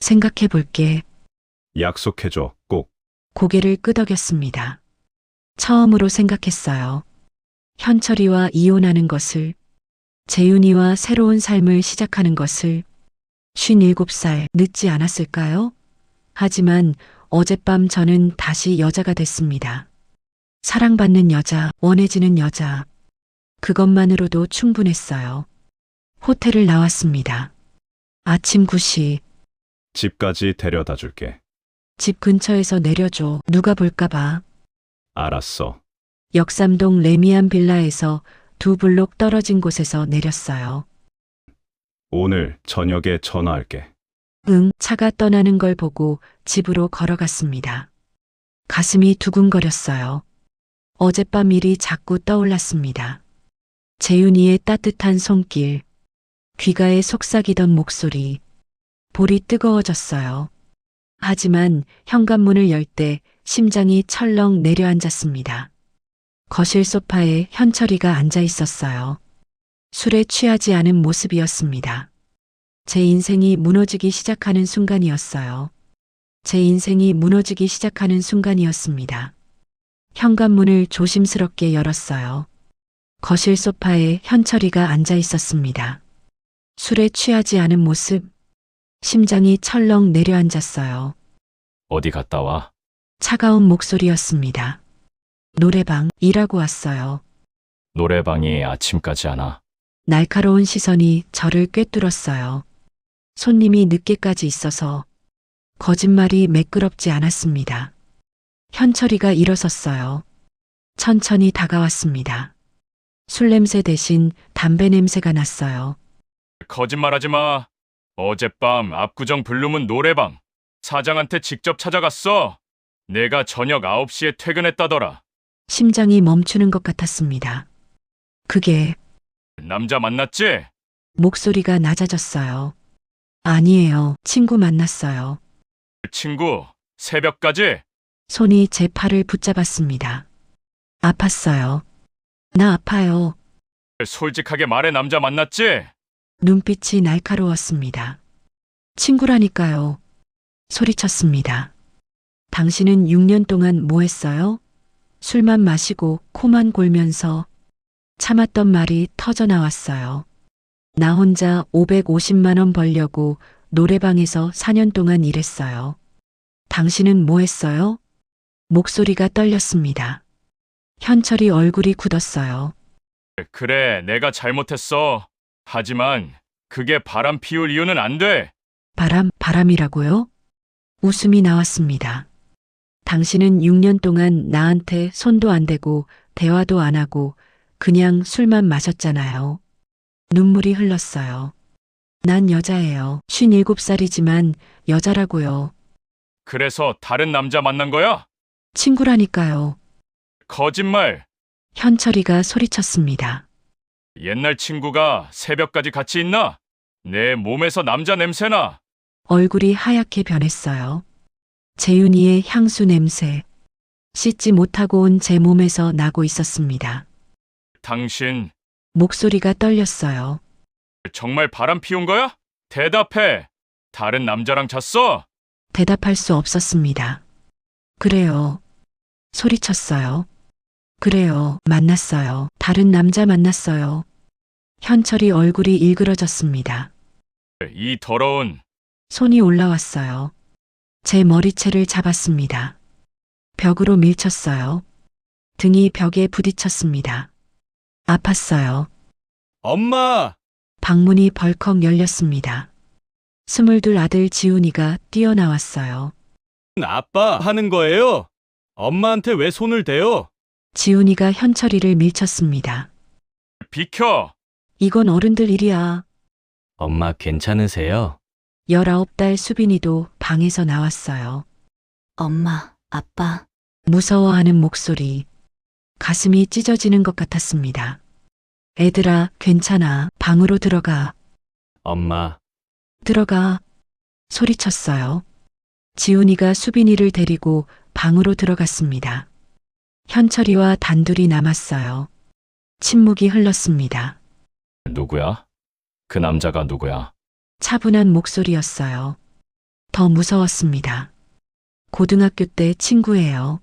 생각해 볼게. 약속해줘, 꼭. 고개를 끄덕였습니다. 처음으로 생각했어요. 현철이와 이혼하는 것을, 재윤이와 새로운 삶을 시작하는 것을. 57살 늦지 않았을까요? 하지만 어젯밤 저는 다시 여자가 됐습니다. 사랑받는 여자, 원해지는 여자. 그것만으로도 충분했어요. 호텔을 나왔습니다. 아침 9시, 집까지 데려다 줄게. 집 근처에서 내려줘. 누가 볼까봐. 알았어. 역삼동 레미안 빌라에서 2블록 떨어진 곳에서 내렸어요. 오늘 저녁에 전화할게. 응, 차가 떠나는 걸 보고 집으로 걸어갔습니다. 가슴이 두근거렸어요. 어젯밤 일이 자꾸 떠올랐습니다. 재윤이의 따뜻한 손길, 귀가에 속삭이던 목소리, 볼이 뜨거워졌어요. 하지만 현관문을 열 때 심장이 철렁 내려앉았습니다. 거실 소파에 현철이가 앉아 있었어요. 술에 취하지 않은 모습이었습니다. 제 인생이 무너지기 시작하는 순간이었어요. 제 인생이 무너지기 시작하는 순간이었습니다. 현관문을 조심스럽게 열었어요. 거실 소파에 현철이가 앉아 있었습니다. 술에 취하지 않은 모습, 심장이 철렁 내려앉았어요. 어디 갔다 와? 차가운 목소리였습니다. 노래방 일하고 왔어요. 노래방이 아침까지 하나? 날카로운 시선이 저를 꿰뚫었어요. 손님이 늦게까지 있어서 거짓말이 매끄럽지 않았습니다. 현철이가 일어섰어요. 천천히 다가왔습니다. 술 냄새 대신 담배 냄새가 났어요. 거짓말하지 마. 어젯밤 압구정 블루문 노래방. 사장한테 직접 찾아갔어. 내가 저녁 9시에 퇴근했다더라. 심장이 멈추는 것 같았습니다. 그게 남자 만났지? 목소리가 낮아졌어요. 아니에요. 친구 만났어요. 친구, 새벽까지? 손이 제 팔을 붙잡았습니다. 아팠어요. 나 아파요. 솔직하게 말해 남자 만났지? 눈빛이 날카로웠습니다. 친구라니까요. 소리쳤습니다. 당신은 6년 동안 뭐 했어요? 술만 마시고 코만 골면서. 참았던 말이 터져 나왔어요. 나 혼자 550만 원 벌려고 노래방에서 4년 동안 일했어요. 당신은 뭐 했어요? 목소리가 떨렸습니다. 현철이 얼굴이 굳었어요. 그래, 내가 잘못했어. 하지만 그게 바람 피울 이유는 안 돼. 바람이라고요? 웃음이 나왔습니다. 당신은 6년 동안 나한테 손도 안 대고 대화도 안 하고 그냥 술만 마셨잖아요. 눈물이 흘렀어요. 난 여자예요. 57살이지만 여자라고요. 그래서 다른 남자 만난 거야? 친구라니까요. 거짓말. 현철이가 소리쳤습니다. 옛날 친구가 새벽까지 같이 있나? 내 몸에서 남자 냄새나. 얼굴이 하얗게 변했어요. 재윤이의 향수 냄새. 씻지 못하고 온 제 몸에서 나고 있었습니다. 당신 목소리가 떨렸어요. 정말 바람 피운 거야? 대답해. 다른 남자랑 잤어? 대답할 수 없었습니다. 그래요. 소리쳤어요. 그래요. 만났어요. 다른 남자 만났어요. 현철이 얼굴이 일그러졌습니다. 이 더러운. 손이 올라왔어요. 제 머리채를 잡았습니다. 벽으로 밀쳤어요. 등이 벽에 부딪혔습니다. 아팠어요. 엄마! 방문이 벌컥 열렸습니다. 22 아들 지훈이가 뛰어나왔어요. 아빠 하는 거예요? 엄마한테 왜 손을 대요? 지훈이가 현철이를 밀쳤습니다. 비켜! 이건 어른들 일이야. 엄마 괜찮으세요? 19달 수빈이도 방에서 나왔어요. 엄마, 아빠, 무서워하는 목소리. 가슴이 찢어지는 것 같았습니다. 애들아, 괜찮아. 방으로 들어가. 엄마, 들어가. 소리쳤어요. 지훈이가 수빈이를 데리고 방으로 들어갔습니다. 현철이와 단둘이 남았어요. 침묵이 흘렀습니다. 누구야? 그 남자가 누구야? 차분한 목소리였어요. 더 무서웠습니다. 고등학교 때 친구예요.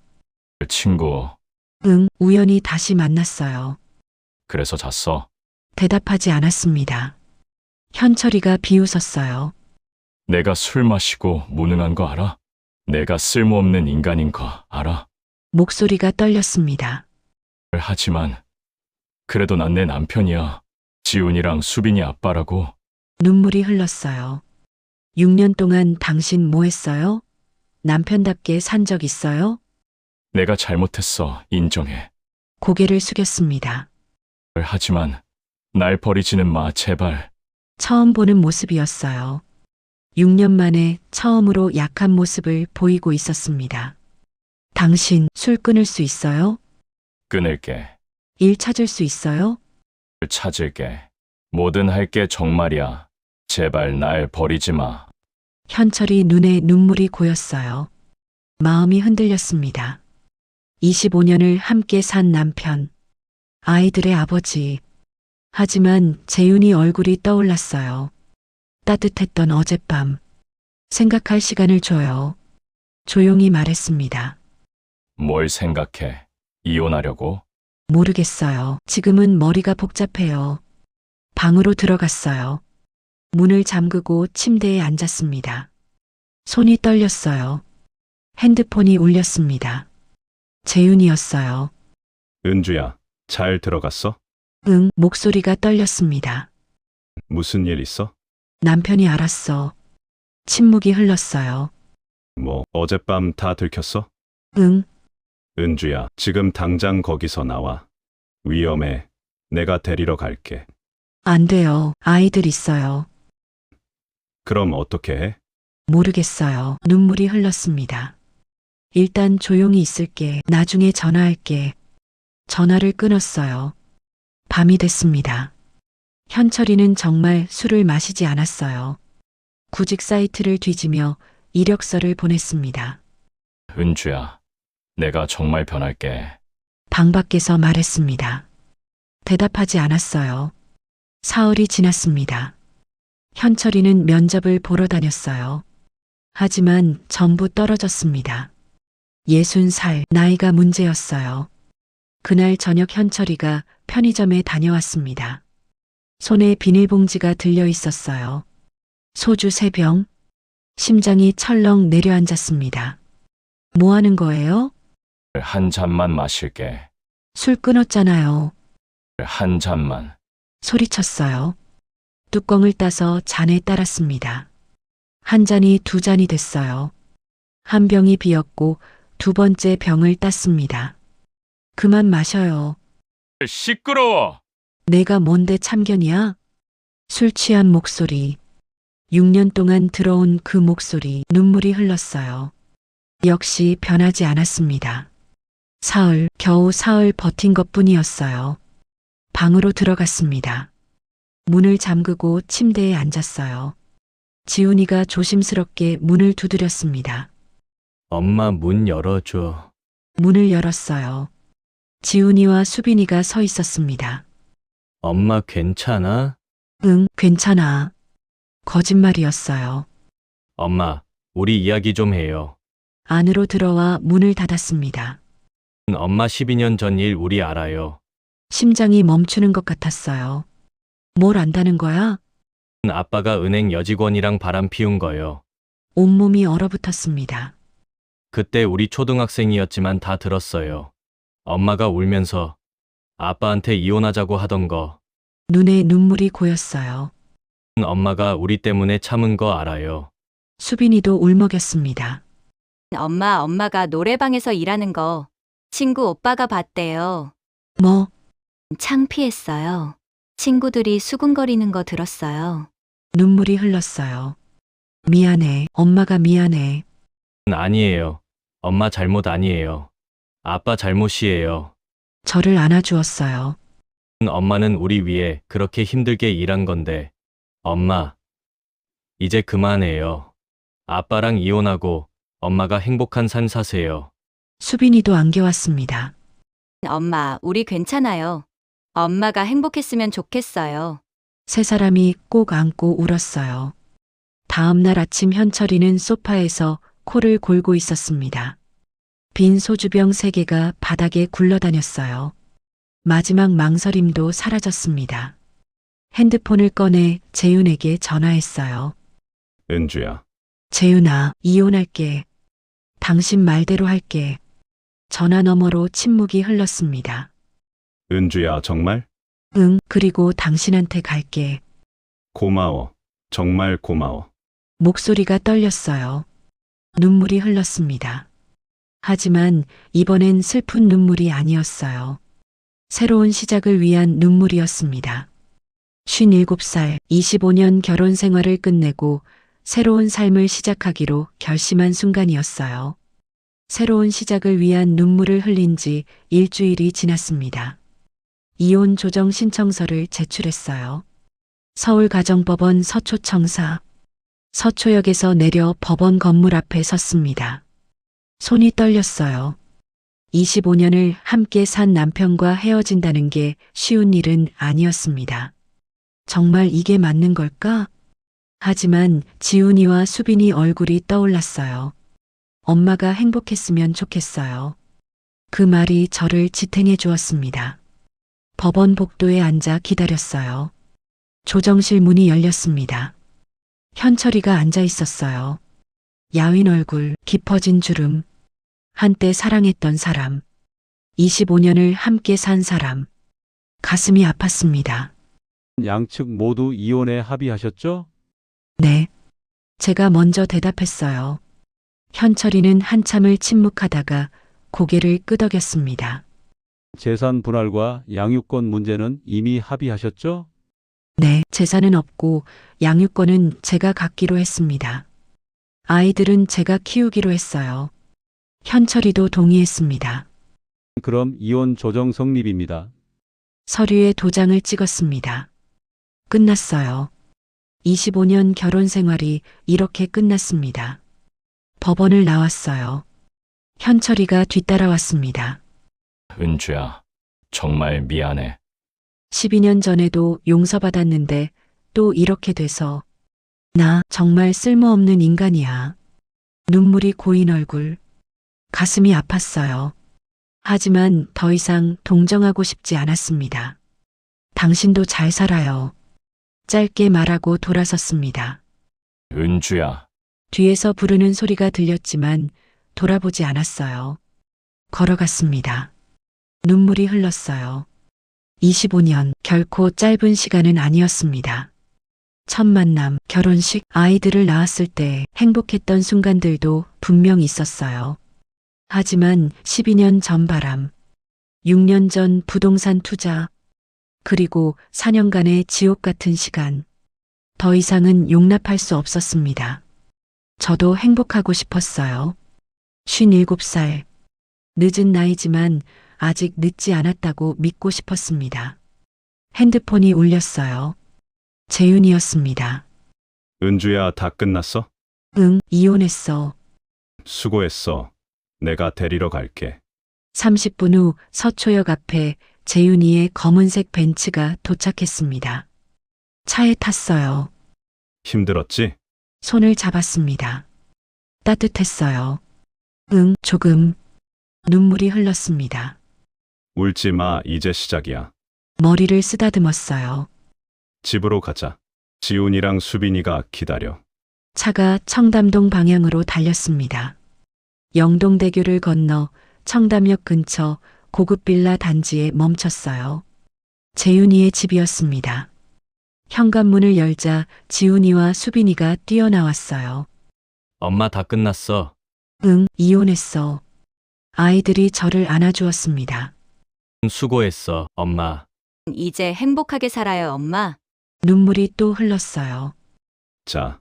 그 친구. 응, 우연히 다시 만났어요. 그래서 잤어? 대답하지 않았습니다. 현철이가 비웃었어요. 내가 술 마시고 무능한 거 알아? 내가 쓸모없는 인간인 거 알아? 목소리가 떨렸습니다. 하지만 그래도 난 내 남편이야. 지훈이랑 수빈이 아빠라고. 눈물이 흘렀어요. 6년 동안 당신 뭐 했어요? 남편답게 산 적 있어요? 내가 잘못했어. 인정해. 고개를 숙였습니다. 하지만 날 버리지는 마, 제발. 처음 보는 모습이었어요. 6년 만에 처음으로 약한 모습을 보이고 있었습니다. 당신 술 끊을 수 있어요? 끊을게. 일 찾을 수 있어요? 찾을게. 뭐든 할게 정말이야. 제발 날 버리지 마. 현철이 눈에 눈물이 고였어요. 마음이 흔들렸습니다. 25년을 함께 산 남편, 아이들의 아버지. 하지만 재윤이 얼굴이 떠올랐어요. 따뜻했던 어젯밤. 생각할 시간을 줘요. 조용히 말했습니다. 뭘 생각해? 이혼하려고? 모르겠어요. 지금은 머리가 복잡해요. 방으로 들어갔어요. 문을 잠그고 침대에 앉았습니다. 손이 떨렸어요. 핸드폰이 울렸습니다. 재윤이었어요. 은주야, 잘 들어갔어? 응, 목소리가 떨렸습니다. 무슨 일 있어? 남편이 알았어. 침묵이 흘렀어요. 뭐, 어젯밤 다 들켰어? 응, 은주야, 지금 당장 거기서 나와. 위험해. 내가 데리러 갈게. 안 돼요. 아이들 있어요. 그럼 어떻게 해? 모르겠어요. 눈물이 흘렀습니다. 일단 조용히 있을게. 나중에 전화할게. 전화를 끊었어요. 밤이 됐습니다. 현철이는 정말 술을 마시지 않았어요. 구직 사이트를 뒤지며 이력서를 보냈습니다. 은주야, 내가 정말 변할게. 방 밖에서 말했습니다. 대답하지 않았어요. 사흘이 지났습니다. 현철이는 면접을 보러 다녔어요. 하지만 전부 떨어졌습니다. 60살, 나이가 문제였어요. 그날 저녁 현철이가 편의점에 다녀왔습니다. 손에 비닐봉지가 들려 있었어요. 소주 3병. 심장이 철렁 내려앉았습니다. 뭐 하는 거예요? 한 잔만 마실게. 술 끊었잖아요. 한 잔만. 소리쳤어요. 뚜껑을 따서 잔에 따랐습니다. 한 잔이 2잔이 됐어요. 한 병이 비었고 2번째 병을 땄습니다. 그만 마셔요. 시끄러워. 내가 뭔데 참견이야? 술 취한 목소리. 6년 동안 들어온 그 목소리, 눈물이 흘렀어요. 역시 변하지 않았습니다. 사흘, 겨우 사흘 버틴 것뿐이었어요. 방으로 들어갔습니다. 문을 잠그고 침대에 앉았어요. 지훈이가 조심스럽게 문을 두드렸습니다. 엄마 문 열어줘. 문을 열었어요. 지훈이와 수빈이가 서 있었습니다. 엄마 괜찮아? 응, 괜찮아. 거짓말이었어요. 엄마, 우리 이야기 좀 해요. 안으로 들어와 문을 닫았습니다. 엄마 12년 전 일 우리 알아요. 심장이 멈추는 것 같았어요. 뭘 안다는 거야? 아빠가 은행 여직원이랑 바람 피운 거요. 온몸이 얼어붙었습니다. 그때 우리 초등학생이었지만 다 들었어요. 엄마가 울면서 아빠한테 이혼하자고 하던 거. 눈에 눈물이 고였어요. 엄마가 우리 때문에 참은 거 알아요. 수빈이도 울먹였습니다. 엄마가 노래방에서 일하는 거 친구 오빠가 봤대요. 뭐, 창피했어요. 친구들이 수군거리는 거 들었어요. 눈물이 흘렀어요. 미안해, 엄마가 미안해. 아니에요. 엄마 잘못 아니에요. 아빠 잘못이에요. 저를 안아주었어요. 엄마는 우리 위해 그렇게 힘들게 일한 건데. 엄마, 이제 그만해요. 아빠랑 이혼하고 엄마가 행복한 삶 사세요. 수빈이도 안겨왔습니다. 엄마, 우리 괜찮아요. 엄마가 행복했으면 좋겠어요. 세 사람이 꼭 안고 울었어요. 다음 날 아침 현철이는 소파에서 코를 골고 있었습니다. 빈 소주병 3개가 바닥에 굴러다녔어요. 마지막 망설임도 사라졌습니다. 핸드폰을 꺼내 재윤에게 전화했어요. 은주야, 재윤아, 이혼할게. 당신 말대로 할게. 전화 너머로 침묵이 흘렀습니다. 은주야, 정말? 응, 그리고 당신한테 갈게. 고마워. 정말 고마워. 목소리가 떨렸어요. 눈물이 흘렀습니다. 하지만 이번엔 슬픈 눈물이 아니었어요. 새로운 시작을 위한 눈물이었습니다. 57살, 25년 결혼 생활을 끝내고 새로운 삶을 시작하기로 결심한 순간이었어요. 새로운 시작을 위한 눈물을 흘린 지 일주일이 지났습니다. 이혼 조정 신청서를 제출했어요. 서울가정법원 서초청사. 서초역에서 내려 법원 건물 앞에 섰습니다. 손이 떨렸어요. 25년을 함께 산 남편과 헤어진다는 게 쉬운 일은 아니었습니다. 정말 이게 맞는 걸까? 하지만 지훈이와 수빈이 얼굴이 떠올랐어요. 엄마가 행복했으면 좋겠어요. 그 말이 저를 지탱해 주었습니다. 법원 복도에 앉아 기다렸어요. 조정실 문이 열렸습니다. 현철이가 앉아 있었어요. 야윈 얼굴, 깊어진 주름. 한때 사랑했던 사람. 25년을 함께 산 사람. 가슴이 아팠습니다. 양측 모두 이혼에 합의하셨죠? 네. 제가 먼저 대답했어요. 현철이는 한참을 침묵하다가 고개를 끄덕였습니다. 재산 분할과 양육권 문제는 이미 합의하셨죠? 네, 재산은 없고 양육권은 제가 갖기로 했습니다. 아이들은 제가 키우기로 했어요. 현철이도 동의했습니다. 그럼 이혼 조정 성립입니다. 서류에 도장을 찍었습니다. 끝났어요. 25년 결혼 생활이 이렇게 끝났습니다. 법원을 나왔어요. 현철이가 뒤따라왔습니다. 은주야, 정말 미안해. 12년 전에도 용서받았는데 또 이렇게 돼서 나 정말 쓸모없는 인간이야. 눈물이 고인 얼굴. 가슴이 아팠어요. 하지만 더 이상 동정하고 싶지 않았습니다. 당신도 잘 살아요. 짧게 말하고 돌아섰습니다. 은주야, 뒤에서 부르는 소리가 들렸지만 돌아보지 않았어요. 걸어갔습니다. 눈물이 흘렀어요. 25년, 결코 짧은 시간은 아니었습니다. 첫 만남, 결혼식, 아이들을 낳았을 때 행복했던 순간들도 분명 있었어요. 하지만 12년 전 바람, 6년 전 부동산 투자, 그리고 4년간의 지옥 같은 시간, 더 이상은 용납할 수 없었습니다. 저도 행복하고 싶었어요. 57살, 늦은 나이지만 아직 늦지 않았다고 믿고 싶었습니다. 핸드폰이 울렸어요. 재윤이었습니다. 은주야, 다 끝났어? 응, 이혼했어. 수고했어. 내가 데리러 갈게. 30분 후 서초역 앞에 재윤이의 검은색 벤츠가 도착했습니다. 차에 탔어요. 힘들었지? 손을 잡았습니다. 따뜻했어요. 응, 조금. 눈물이 흘렀습니다. 울지 마, 이제 시작이야. 머리를 쓰다듬었어요. 집으로 가자. 지훈이랑 수빈이가 기다려. 차가 청담동 방향으로 달렸습니다. 영동대교를 건너 청담역 근처 고급 빌라 단지에 멈췄어요. 재윤이의 집이었습니다. 현관문을 열자 지훈이와 수빈이가 뛰어나왔어요. 엄마 다 끝났어. 응, 이혼했어. 아이들이 저를 안아주었습니다. 수고했어, 엄마. 이제 행복하게 살아요, 엄마. 눈물이 또 흘렀어요. 자,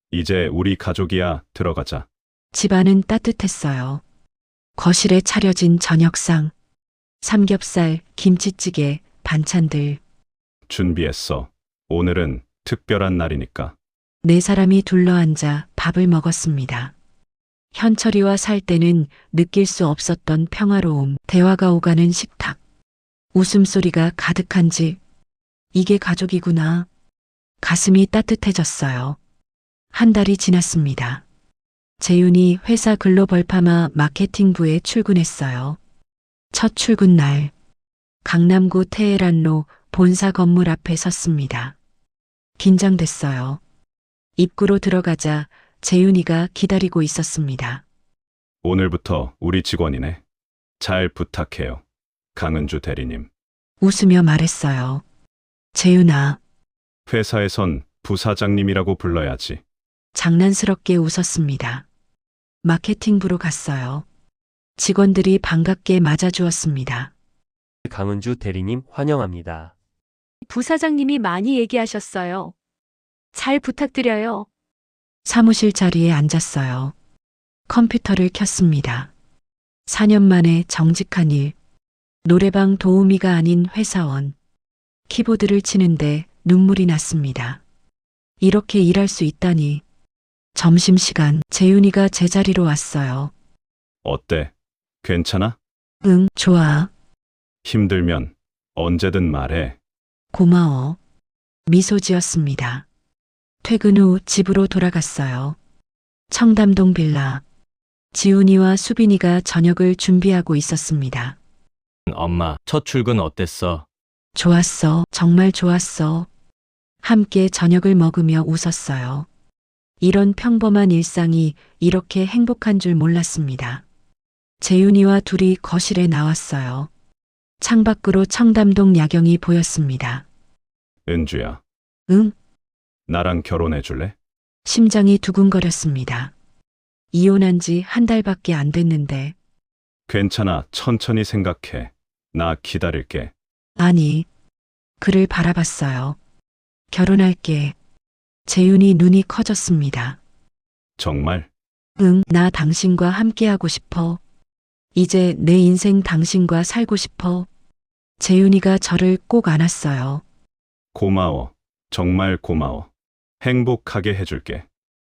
이제 우리 가족이야. 들어가자. 집안은 따뜻했어요. 거실에 차려진 저녁상, 삼겹살, 김치찌개, 반찬들. 준비했어. 오늘은 특별한 날이니까. 네 사람이 둘러앉아 밥을 먹었습니다. 현철이와 살 때는 느낄 수 없었던 평화로움, 대화가 오가는 식탁, 웃음소리가 가득한 집. 이게 가족이구나. 가슴이 따뜻해졌어요. 한 달이 지났습니다. 재윤이 회사 글로벌 파마 마케팅부에 출근했어요. 첫 출근 날, 강남구 테헤란로 본사 건물 앞에 섰습니다. 긴장됐어요. 입구로 들어가자 재윤이가 기다리고 있었습니다. 오늘부터 우리 직원이네. 잘 부탁해요. 강은주 대리님. 웃으며 말했어요. 재윤아, 회사에선 부사장님이라고 불러야지. 장난스럽게 웃었습니다. 마케팅부로 갔어요. 직원들이 반갑게 맞아주었습니다. 강은주 대리님 환영합니다. 부사장님이 많이 얘기하셨어요. 잘 부탁드려요. 사무실 자리에 앉았어요. 컴퓨터를 켰습니다. 4년 만에 정직한 일. 노래방 도우미가 아닌 회사원. 키보드를 치는데 눈물이 났습니다. 이렇게 일할 수 있다니. 점심시간 재윤이가 제자리로 왔어요. 어때? 괜찮아? 응, 좋아. 힘들면 언제든 말해. 고마워. 미소 지었습니다. 퇴근 후 집으로 돌아갔어요. 청담동 빌라. 지훈이와 수빈이가 저녁을 준비하고 있었습니다. 엄마, 첫 출근 어땠어? 좋았어. 정말 좋았어. 함께 저녁을 먹으며 웃었어요. 이런 평범한 일상이 이렇게 행복한 줄 몰랐습니다. 재윤이와 둘이 거실에 나왔어요. 창밖으로 청담동 야경이 보였습니다. 은주야, 응? 나랑 결혼해 줄래? 심장이 두근거렸습니다. 이혼한 지 한 달밖에 안 됐는데. 괜찮아. 천천히 생각해. 나 기다릴게. 아니, 그를 바라봤어요. 결혼할게. 재윤이 눈이 커졌습니다. 정말? 응, 나 당신과 함께하고 싶어. 이제 내 인생 당신과 살고 싶어. 재윤이가 저를 꼭 안았어요. 고마워. 정말 고마워. 행복하게 해줄게.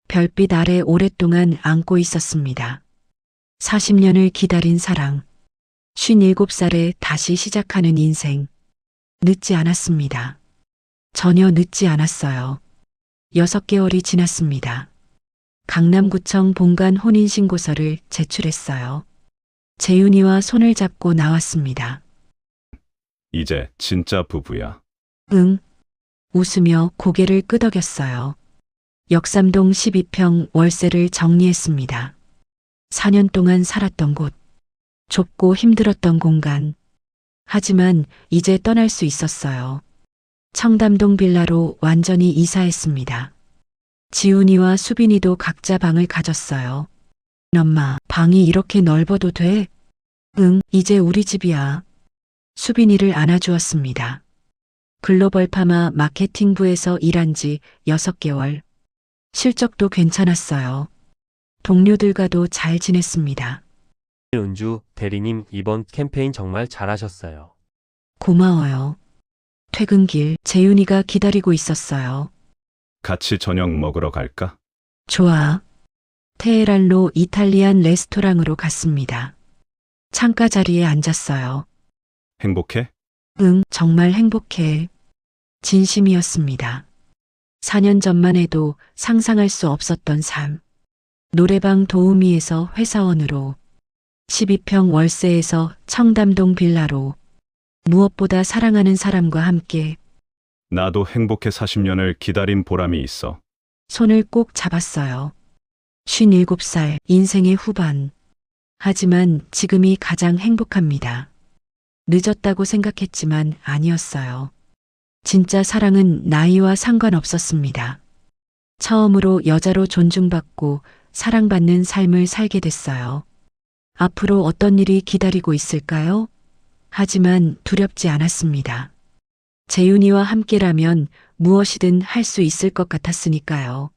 별빛 아래 오랫동안 안고 있었습니다. 40년을 기다린 사랑. 57살에 다시 시작하는 인생. 늦지 않았습니다. 전혀 늦지 않았어요. 6개월이 지났습니다. 강남구청 본관 혼인신고서를 제출했어요. 재윤이와 손을 잡고 나왔습니다. 이제 진짜 부부야. 응. 웃으며 고개를 끄덕였어요. 역삼동 12평 월세를 정리했습니다. 4년 동안 살았던 곳. 좁고 힘들었던 공간. 하지만 이제 떠날 수 있었어요. 청담동 빌라로 완전히 이사했습니다. 지훈이와 수빈이도 각자 방을 가졌어요. 엄마, 방이 이렇게 넓어도 돼? 응, 이제 우리 집이야. 수빈이를 안아주었습니다. 글로벌 파마 마케팅부에서 일한 지 6개월. 실적도 괜찮았어요. 동료들과도 잘 지냈습니다. 은주 대리님 이번 캠페인 정말 잘하셨어요. 고마워요. 퇴근길 재윤이가 기다리고 있었어요. 같이 저녁 먹으러 갈까? 좋아. 테헤란로 이탈리안 레스토랑으로 갔습니다. 창가 자리에 앉았어요. 행복해? 응, 정말 행복해. 진심이었습니다. 4년 전만 해도 상상할 수 없었던 삶. 노래방 도우미에서 회사원으로, 12평 월세에서 청담동 빌라로, 무엇보다 사랑하는 사람과 함께. 나도 행복해 40년을 기다린 보람이 있어. 손을 꼭 잡았어요. 57살 인생의 후반. 하지만 지금이 가장 행복합니다. 늦었다고 생각했지만 아니었어요. 진짜 사랑은 나이와 상관없었습니다. 처음으로 여자로 존중받고 사랑받는 삶을 살게 됐어요. 앞으로 어떤 일이 기다리고 있을까요? 하지만 두렵지 않았습니다. 재윤이와 함께라면 무엇이든 할 수 있을 것 같았으니까요.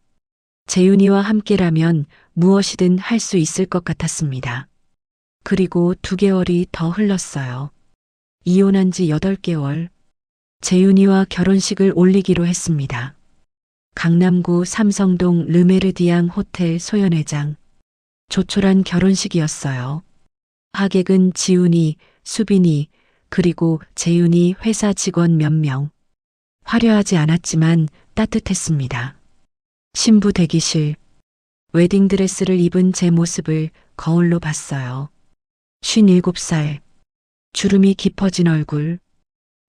재윤이와 함께라면 무엇이든 할 수 있을 것 같았습니다. 그리고 2개월이 더 흘렀어요. 이혼한 지 8개월. 재윤이와 결혼식을 올리기로 했습니다. 강남구 삼성동 르메르디앙 호텔 소연회장. 조촐한 결혼식이었어요. 하객은 지훈이, 수빈이, 그리고 재윤이 회사 직원 몇 명. 화려하지 않았지만 따뜻했습니다. 신부 대기실. 웨딩드레스를 입은 제 모습을 거울로 봤어요. 57살. 주름이 깊어진 얼굴.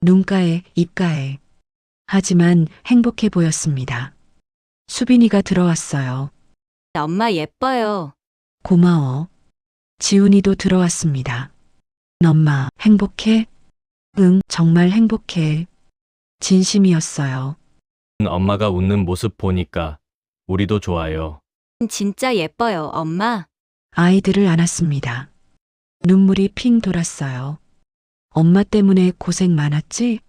눈가에, 입가에. 하지만 행복해 보였습니다. 수빈이가 들어왔어요. 엄마 예뻐요. 고마워. 지훈이도 들어왔습니다. 엄마, 행복해? 응, 정말 행복해. 진심이었어요. 엄마가 웃는 모습 보니까 우리도 좋아요. 진짜 예뻐요, 엄마. 아이들을 안았습니다. 눈물이 핑 돌았어요. 엄마 때문에 고생 많았지?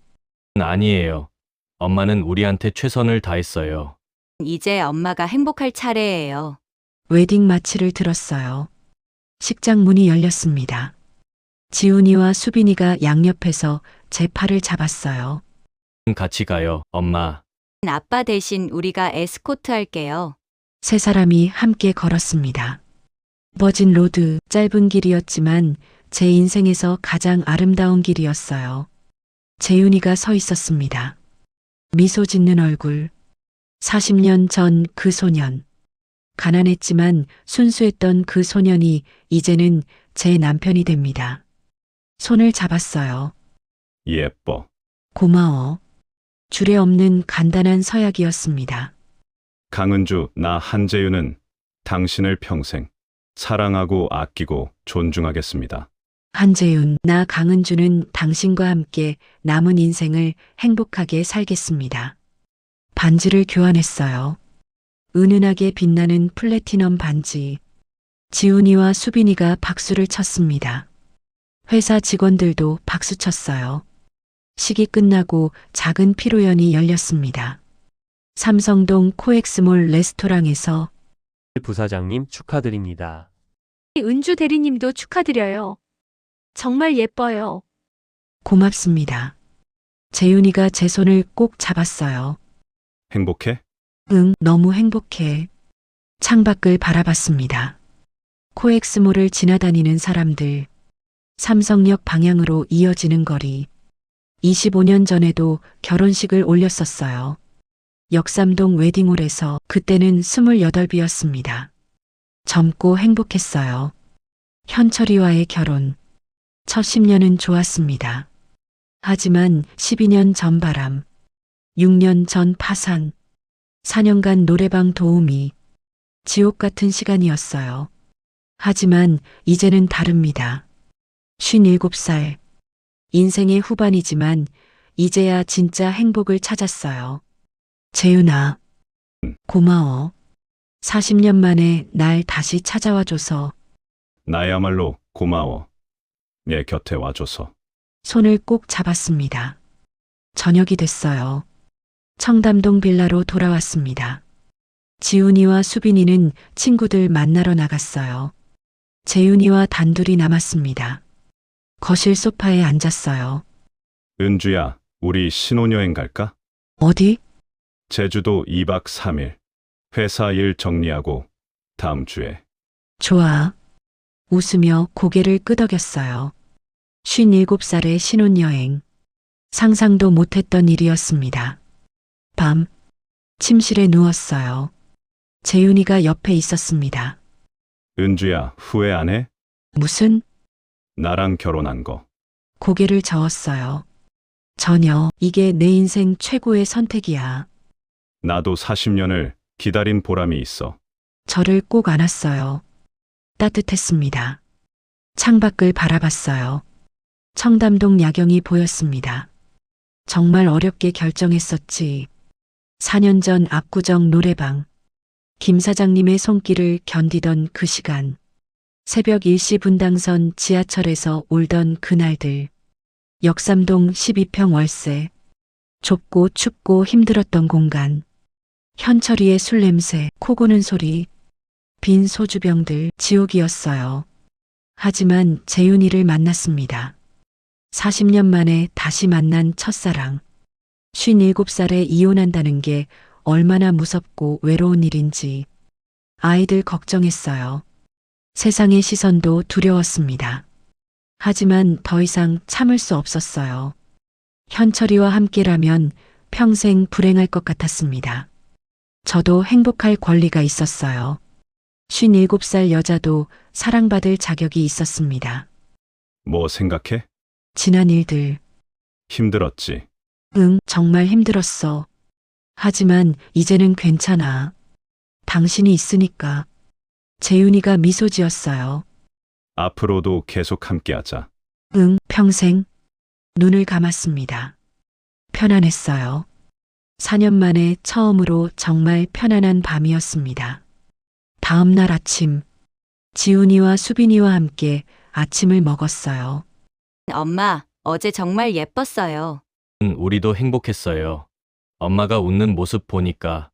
아니에요. 엄마는 우리한테 최선을 다했어요. 이제 엄마가 행복할 차례예요. 웨딩 마치를 들었어요. 식장 문이 열렸습니다. 지훈이와 수빈이가 양옆에서 제 팔을 잡았어요. 같이 가요, 엄마. 아빠 대신 우리가 에스코트 할게요. 세 사람이 함께 걸었습니다. 버진 로드, 짧은 길이었지만 제 인생에서 가장 아름다운 길이었어요. 재윤이가 서 있었습니다. 미소 짓는 얼굴. 40년 전 그 소년. 가난했지만 순수했던 그 소년이 이제는 제 남편이 됩니다. 손을 잡았어요. 예뻐. 고마워. 줄에 없는 간단한 서약이었습니다. 강은주, 나 한재윤은 당신을 평생 사랑하고 아끼고 존중하겠습니다. 한재윤, 나 강은주는 당신과 함께 남은 인생을 행복하게 살겠습니다. 반지를 교환했어요. 은은하게 빛나는 플래티넘 반지. 지훈이와 수빈이가 박수를 쳤습니다. 회사 직원들도 박수 쳤어요. 식이 끝나고 작은 피로연이 열렸습니다. 삼성동 코엑스몰 레스토랑에서 부사장님 축하드립니다. 은주 대리님도 축하드려요. 정말 예뻐요. 고맙습니다. 재윤이가 제 손을 꼭 잡았어요. 행복해? 응, 너무 행복해. 창밖을 바라봤습니다. 코엑스몰을 지나다니는 사람들. 삼성역 방향으로 이어지는 거리. 25년 전에도 결혼식을 올렸었어요. 역삼동 웨딩홀에서 그때는 28이었습니다. 젊고 행복했어요. 현철이와의 결혼. 첫 10년은 좋았습니다. 하지만 12년 전 바람, 6년 전 파산, 4년간 노래방 도우미, 지옥 같은 시간이었어요. 하지만 이제는 다릅니다. 57살, 인생의 후반이지만 이제야 진짜 행복을 찾았어요. 재윤아, 고마워. 40년 만에 날 다시 찾아와줘서. 나야말로 고마워. 내 곁에 와줘서. 손을 꼭 잡았습니다. 저녁이 됐어요. 청담동 빌라로 돌아왔습니다. 지훈이와 수빈이는 친구들 만나러 나갔어요. 재윤이와 단둘이 남았습니다. 거실 소파에 앉았어요. 은주야, 우리 신혼여행 갈까? 어디? 제주도 2박 3일. 회사 일 정리하고 다음 주에. 좋아. 웃으며 고개를 끄덕였어요. 57살의 신혼여행. 상상도 못했던 일이었습니다. 밤, 침실에 누웠어요. 재윤이가 옆에 있었습니다. 은주야, 후회 안 해? 무슨? 나랑 결혼한 거. 고개를 저었어요. 전혀, 이게 내 인생 최고의 선택이야. 나도 40년을 기다린 보람이 있어. 저를 꼭 안았어요. 따뜻했습니다. 창밖을 바라봤어요. 청담동 야경이 보였습니다. 정말 어렵게 결정했었지. 4년 전 압구정 노래방. 김 사장님의 손길을 견디던 그 시간. 새벽 일시 분당선 지하철에서 울던 그날들. 역삼동 12평 월세. 좁고 춥고 힘들었던 공간. 현철이의 술 냄새, 코 고는 소리. 빈 소주병들, 지옥이었어요. 하지만 재윤이를 만났습니다. 40년 만에 다시 만난 첫사랑. 57살에 이혼한다는 게 얼마나 무섭고 외로운 일인지. 아이들 걱정했어요. 세상의 시선도 두려웠습니다. 하지만 더 이상 참을 수 없었어요. 현철이와 함께라면 평생 불행할 것 같았습니다. 저도 행복할 권리가 있었어요. 57살 여자도 사랑받을 자격이 있었습니다. 뭐 생각해? 지난 일들. 힘들었지. 응, 정말 힘들었어. 하지만 이제는 괜찮아. 당신이 있으니까. 재윤이가 미소 지었어요. 앞으로도 계속 함께하자. 응, 평생. 눈을 감았습니다. 편안했어요. 4년 만에 처음으로 정말 편안한 밤이었습니다. 다음 날 아침, 지훈이와 수빈이와 함께 아침을 먹었어요. 엄마, 어제 정말 예뻤어요. 우리도 행복했어요. 엄마가 웃는 모습 보니까.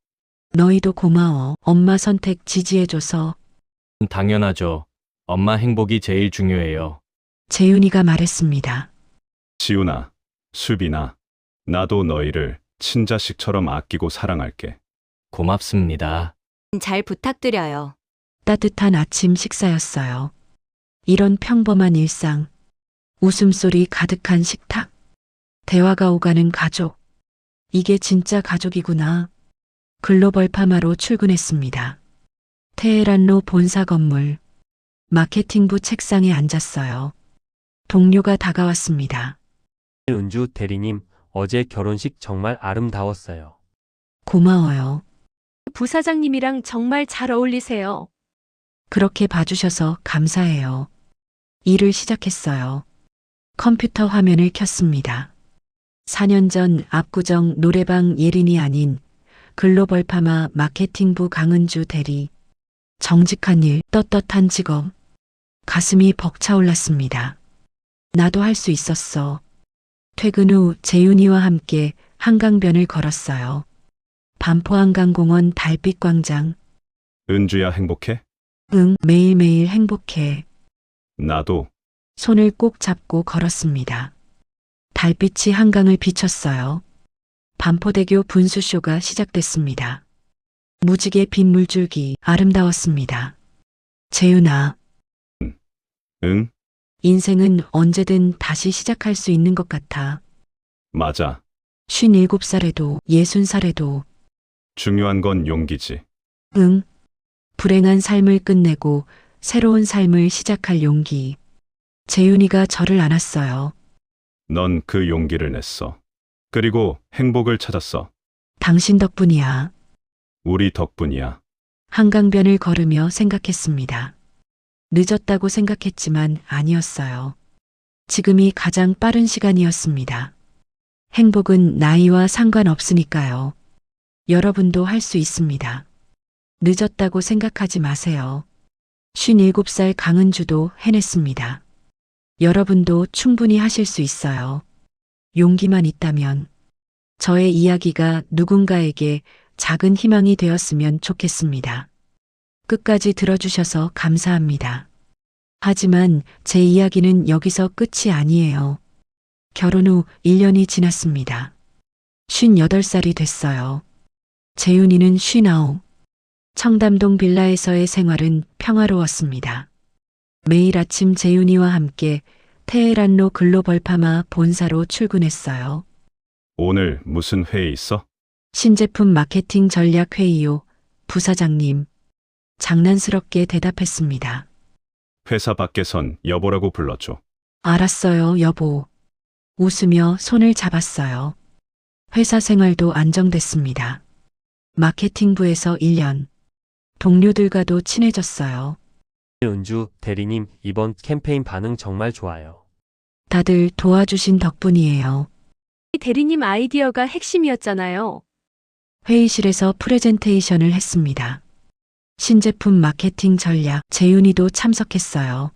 너희도 고마워. 엄마 선택 지지해줘서. 당연하죠. 엄마 행복이 제일 중요해요. 재윤이가 말했습니다. 지훈아, 수빈아, 나도 너희를 친자식처럼 아끼고 사랑할게. 고맙습니다. 잘 부탁드려요. 따뜻한 아침 식사였어요. 이런 평범한 일상. 웃음소리 가득한 식탁. 대화가 오가는 가족. 이게 진짜 가족이구나. 글로벌 파마로 출근했습니다. 테헤란로 본사 건물. 마케팅부 책상에 앉았어요. 동료가 다가왔습니다. 은주 대리님, 어제 결혼식 정말 아름다웠어요. 고마워요. 부사장님이랑 정말 잘 어울리세요. 그렇게 봐주셔서 감사해요. 일을 시작했어요. 컴퓨터 화면을 켰습니다. 4년 전 압구정 노래방 예린이 아닌 글로벌 파마 마케팅부 강은주 대리. 정직한 일, 떳떳한 직업. 가슴이 벅차올랐습니다. 나도 할 수 있었어. 퇴근 후 재윤이와 함께 한강변을 걸었어요. 반포한강공원 달빛광장. 은주야 행복해? 응, 매일매일 행복해. 나도. 손을 꼭 잡고 걸었습니다. 달빛이 한강을 비췄어요. 반포대교 분수쇼가 시작됐습니다. 무지개 빈 물줄기 아름다웠습니다. 재윤아, 응? 인생은 언제든 다시 시작할 수 있는 것 같아. 맞아. 57살에도 60살에도 중요한 건 용기지. 응. 불행한 삶을 끝내고 새로운 삶을 시작할 용기. 재윤이가 저를 안았어요. 넌 그 용기를 냈어. 그리고 행복을 찾았어. 당신 덕분이야. 우리 덕분이야. 한강변을 걸으며 생각했습니다. 늦었다고 생각했지만 아니었어요. 지금이 가장 빠른 시간이었습니다. 행복은 나이와 상관없으니까요. 여러분도 할 수 있습니다. 늦었다고 생각하지 마세요. 57살 강은주도 해냈습니다. 여러분도 충분히 하실 수 있어요. 용기만 있다면. 저의 이야기가 누군가에게 작은 희망이 되었으면 좋겠습니다. 끝까지 들어주셔서 감사합니다. 하지만 제 이야기는 여기서 끝이 아니에요. 결혼 후 1년이 지났습니다. 58살이 됐어요. 재윤이는 59. 청담동 빌라에서의 생활은 평화로웠습니다. 매일 아침 재윤이와 함께 테헤란로 글로벌 파마 본사로 출근했어요. 오늘 무슨 회의 있어? 신제품 마케팅 전략 회의요, 부사장님. 장난스럽게 대답했습니다. 회사 밖에선 여보라고 불러줘. 알았어요, 여보. 웃으며 손을 잡았어요. 회사 생활도 안정됐습니다. 마케팅부에서 1년. 동료들과도 친해졌어요. 은주 대리님, 이번 캠페인 반응 정말 좋아요. 다들 도와주신 덕분이에요. 대리님 아이디어가 핵심이었잖아요. 회의실에서 프레젠테이션을 했습니다. 신제품 마케팅 전략, 재윤이도 참석했어요.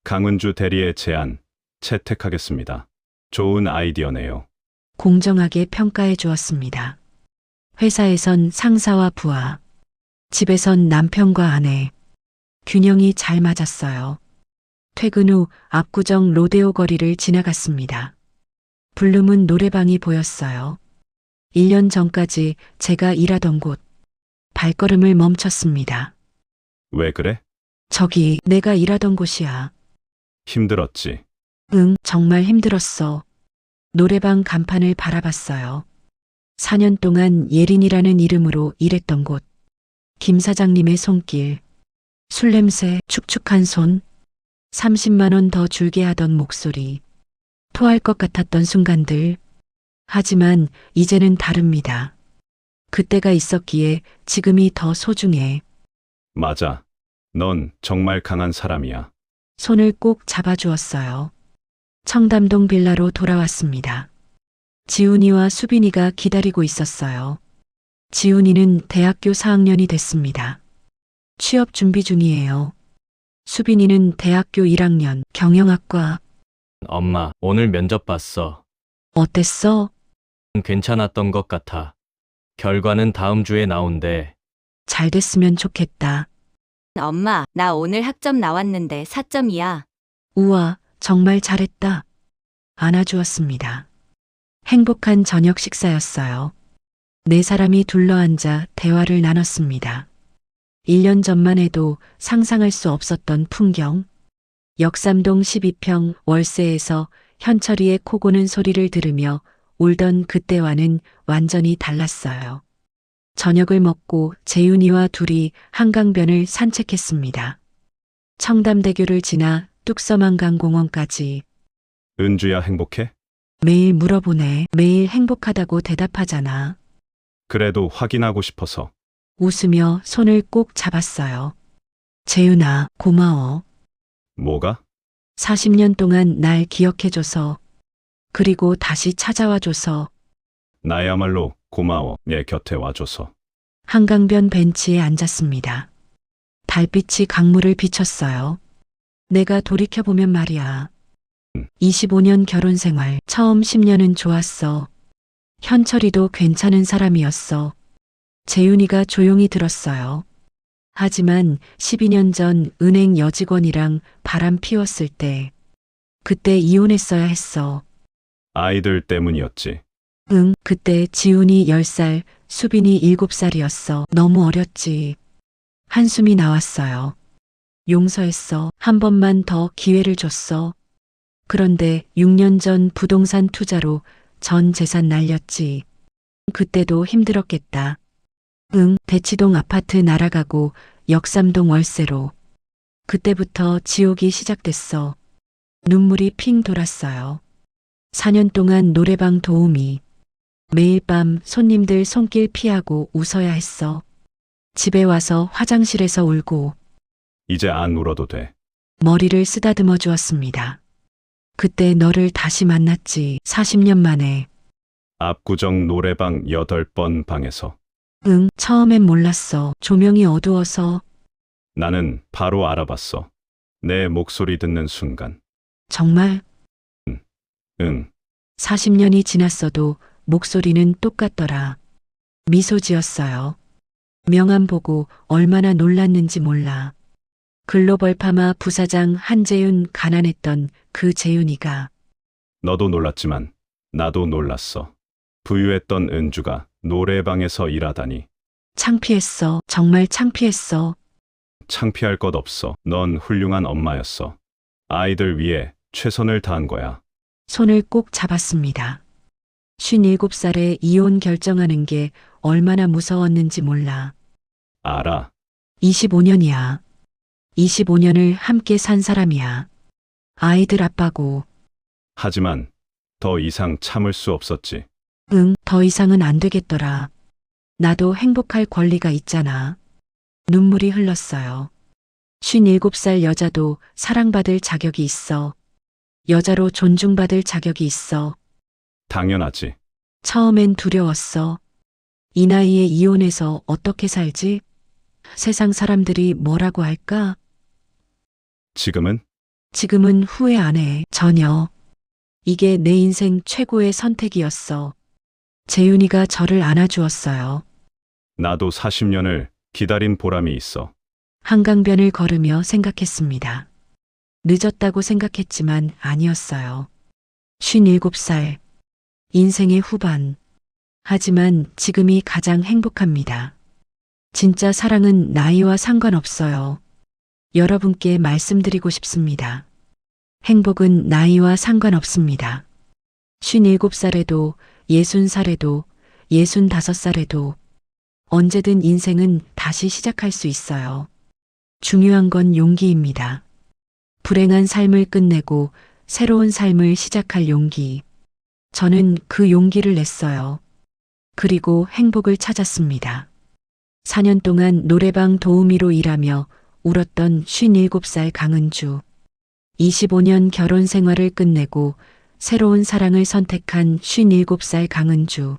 강은주 대리의 제안 채택하겠습니다. 좋은 아이디어네요. 공정하게 평가해 주었습니다. 회사에선 상사와 부하, 집에선 남편과 아내. 균형이 잘 맞았어요. 퇴근 후 압구정 로데오 거리를 지나갔습니다. 불름은 노래방이 보였어요. 1년 전까지 제가 일하던 곳. 발걸음을 멈췄습니다. 왜 그래? 저기 내가 일하던 곳이야. 힘들었지. 응, 정말 힘들었어. 노래방 간판을 바라봤어요. 4년 동안 예린이라는 이름으로 일했던 곳. 김 사장님의 손길. 술 냄새, 축축한 손. 30만 원 더 줄게 하던 목소리. 토할 것 같았던 순간들. 하지만 이제는 다릅니다. 그때가 있었기에 지금이 더 소중해. 맞아. 넌 정말 강한 사람이야. 손을 꼭 잡아주었어요. 청담동 빌라로 돌아왔습니다. 지훈이와 수빈이가 기다리고 있었어요. 지훈이는 대학교 4학년이 됐습니다. 취업 준비 중이에요. 수빈이는 대학교 1학년 경영학과. 엄마, 오늘 면접 봤어. 어땠어? 괜찮았던 것 같아. 결과는 다음 주에 나온대. 잘 됐으면 좋겠다. 엄마, 나 오늘 학점 나왔는데 4점이야. 우와, 정말 잘했다. 안아주었습니다. 행복한 저녁 식사였어요. 네 사람이 둘러앉아 대화를 나눴습니다. 1년 전만 해도 상상할 수 없었던 풍경. 역삼동 12평 월세에서 현철이의 코 고는 소리를 들으며 울던 그때와는 완전히 달랐어요. 저녁을 먹고 재윤이와 둘이 한강변을 산책했습니다. 청담대교를 지나 뚝섬한강공원까지. 은주야 행복해? 매일 물어보네. 매일 행복하다고 대답하잖아. 그래도 확인하고 싶어서. 웃으며 손을 꼭 잡았어요. 재윤아, 고마워. 뭐가? 40년 동안 날 기억해줘서, 그리고 다시 찾아와줘서. 나야말로 고마워. 내 곁에 와줘서. 한강변 벤치에 앉았습니다. 달빛이 강물을 비쳤어요. 내가 돌이켜보면 말이야. 25년 결혼 생활, 처음 10년은 좋았어. 현철이도 괜찮은 사람이었어. 재윤이가 조용히 들었어요. 하지만 12년 전 은행 여직원이랑 바람 피웠을 때, 그때 이혼했어야 했어. 아이들 때문이었지. 응, 그때 지훈이 10살, 수빈이 7살이었어. 너무 어렸지. 한숨이 나왔어요. 용서했어. 한 번만 더 기회를 줬어. 그런데 6년 전 부동산 투자로 전 재산 날렸지. 그때도 힘들었겠다. 응, 대치동 아파트 날아가고 역삼동 월세로. 그때부터 지옥이 시작됐어. 눈물이 핑 돌았어요. 4년 동안 노래방 도우미. 매일 밤 손님들 손길 피하고 웃어야 했어. 집에 와서 화장실에서 울고. 이제 안 울어도 돼. 머리를 쓰다듬어 주었습니다. 그때 너를 다시 만났지. 40년 만에. 압구정 노래방 8번 방에서. 응, 처음엔 몰랐어. 조명이 어두워서. 나는 바로 알아봤어. 내 목소리 듣는 순간. 정말? 응. 40년이 지났어도 목소리는 똑같더라. 미소 지었어요. 명함 보고 얼마나 놀랐는지 몰라. 글로벌 파마 부사장 한재윤, 가난했던 그 재윤이가. 너도 놀랐지만 나도 놀랐어. 부유했던 은주가 노래방에서 일하다니. 창피했어. 정말 창피했어. 창피할 것 없어. 넌 훌륭한 엄마였어. 아이들 위해 최선을 다한 거야. 손을 꼭 잡았습니다. 57살에 이혼 결정하는 게 얼마나 무서웠는지 몰라. 알아. 25년이야. 25년을 함께 산 사람이야. 아이들 아빠고. 하지만 더 이상 참을 수 없었지. 응, 더 이상은 안 되겠더라. 나도 행복할 권리가 있잖아. 눈물이 흘렀어요. 57살 여자도 사랑받을 자격이 있어. 여자로 존중받을 자격이 있어. 당연하지. 처음엔 두려웠어. 이 나이에 이혼해서 어떻게 살지? 세상 사람들이 뭐라고 할까? 지금은 후회 안 해. 전혀. 이게 내 인생 최고의 선택이었어. 재윤이가 저를 안아주었어요. 나도 40년을 기다린 보람이 있어. 한강변을 걸으며 생각했습니다. 늦었다고 생각했지만 아니었어요. 57살. 인생의 후반. 하지만 지금이 가장 행복합니다. 진짜 사랑은 나이와 상관없어요. 여러분께 말씀드리고 싶습니다. 행복은 나이와 상관없습니다. 57살에도, 60살에도, 65살에도 언제든 인생은 다시 시작할 수 있어요. 중요한 건 용기입니다. 불행한 삶을 끝내고 새로운 삶을 시작할 용기. 저는 그 용기를 냈어요. 그리고 행복을 찾았습니다. 4년 동안 노래방 도우미로 일하며 울었던 57살 강은주. 25년 결혼 생활을 끝내고 새로운 사랑을 선택한 57살 강은주.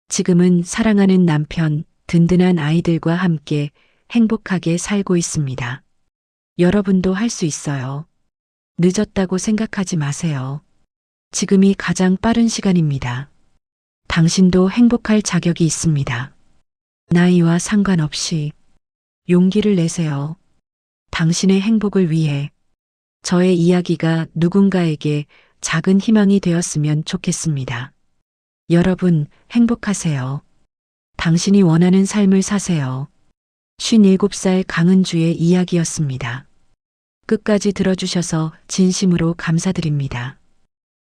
지금은 사랑하는 남편, 든든한 아이들과 함께 행복하게 살고 있습니다. 여러분도 할 수 있어요. 늦었다고 생각하지 마세요. 지금이 가장 빠른 시간입니다. 당신도 행복할 자격이 있습니다. 나이와 상관없이 용기를 내세요. 당신의 행복을 위해. 저의 이야기가 누군가에게 작은 희망이 되었으면 좋겠습니다. 여러분, 행복하세요. 당신이 원하는 삶을 사세요. 57살 강은주의 이야기였습니다. 끝까지 들어주셔서 진심으로 감사드립니다.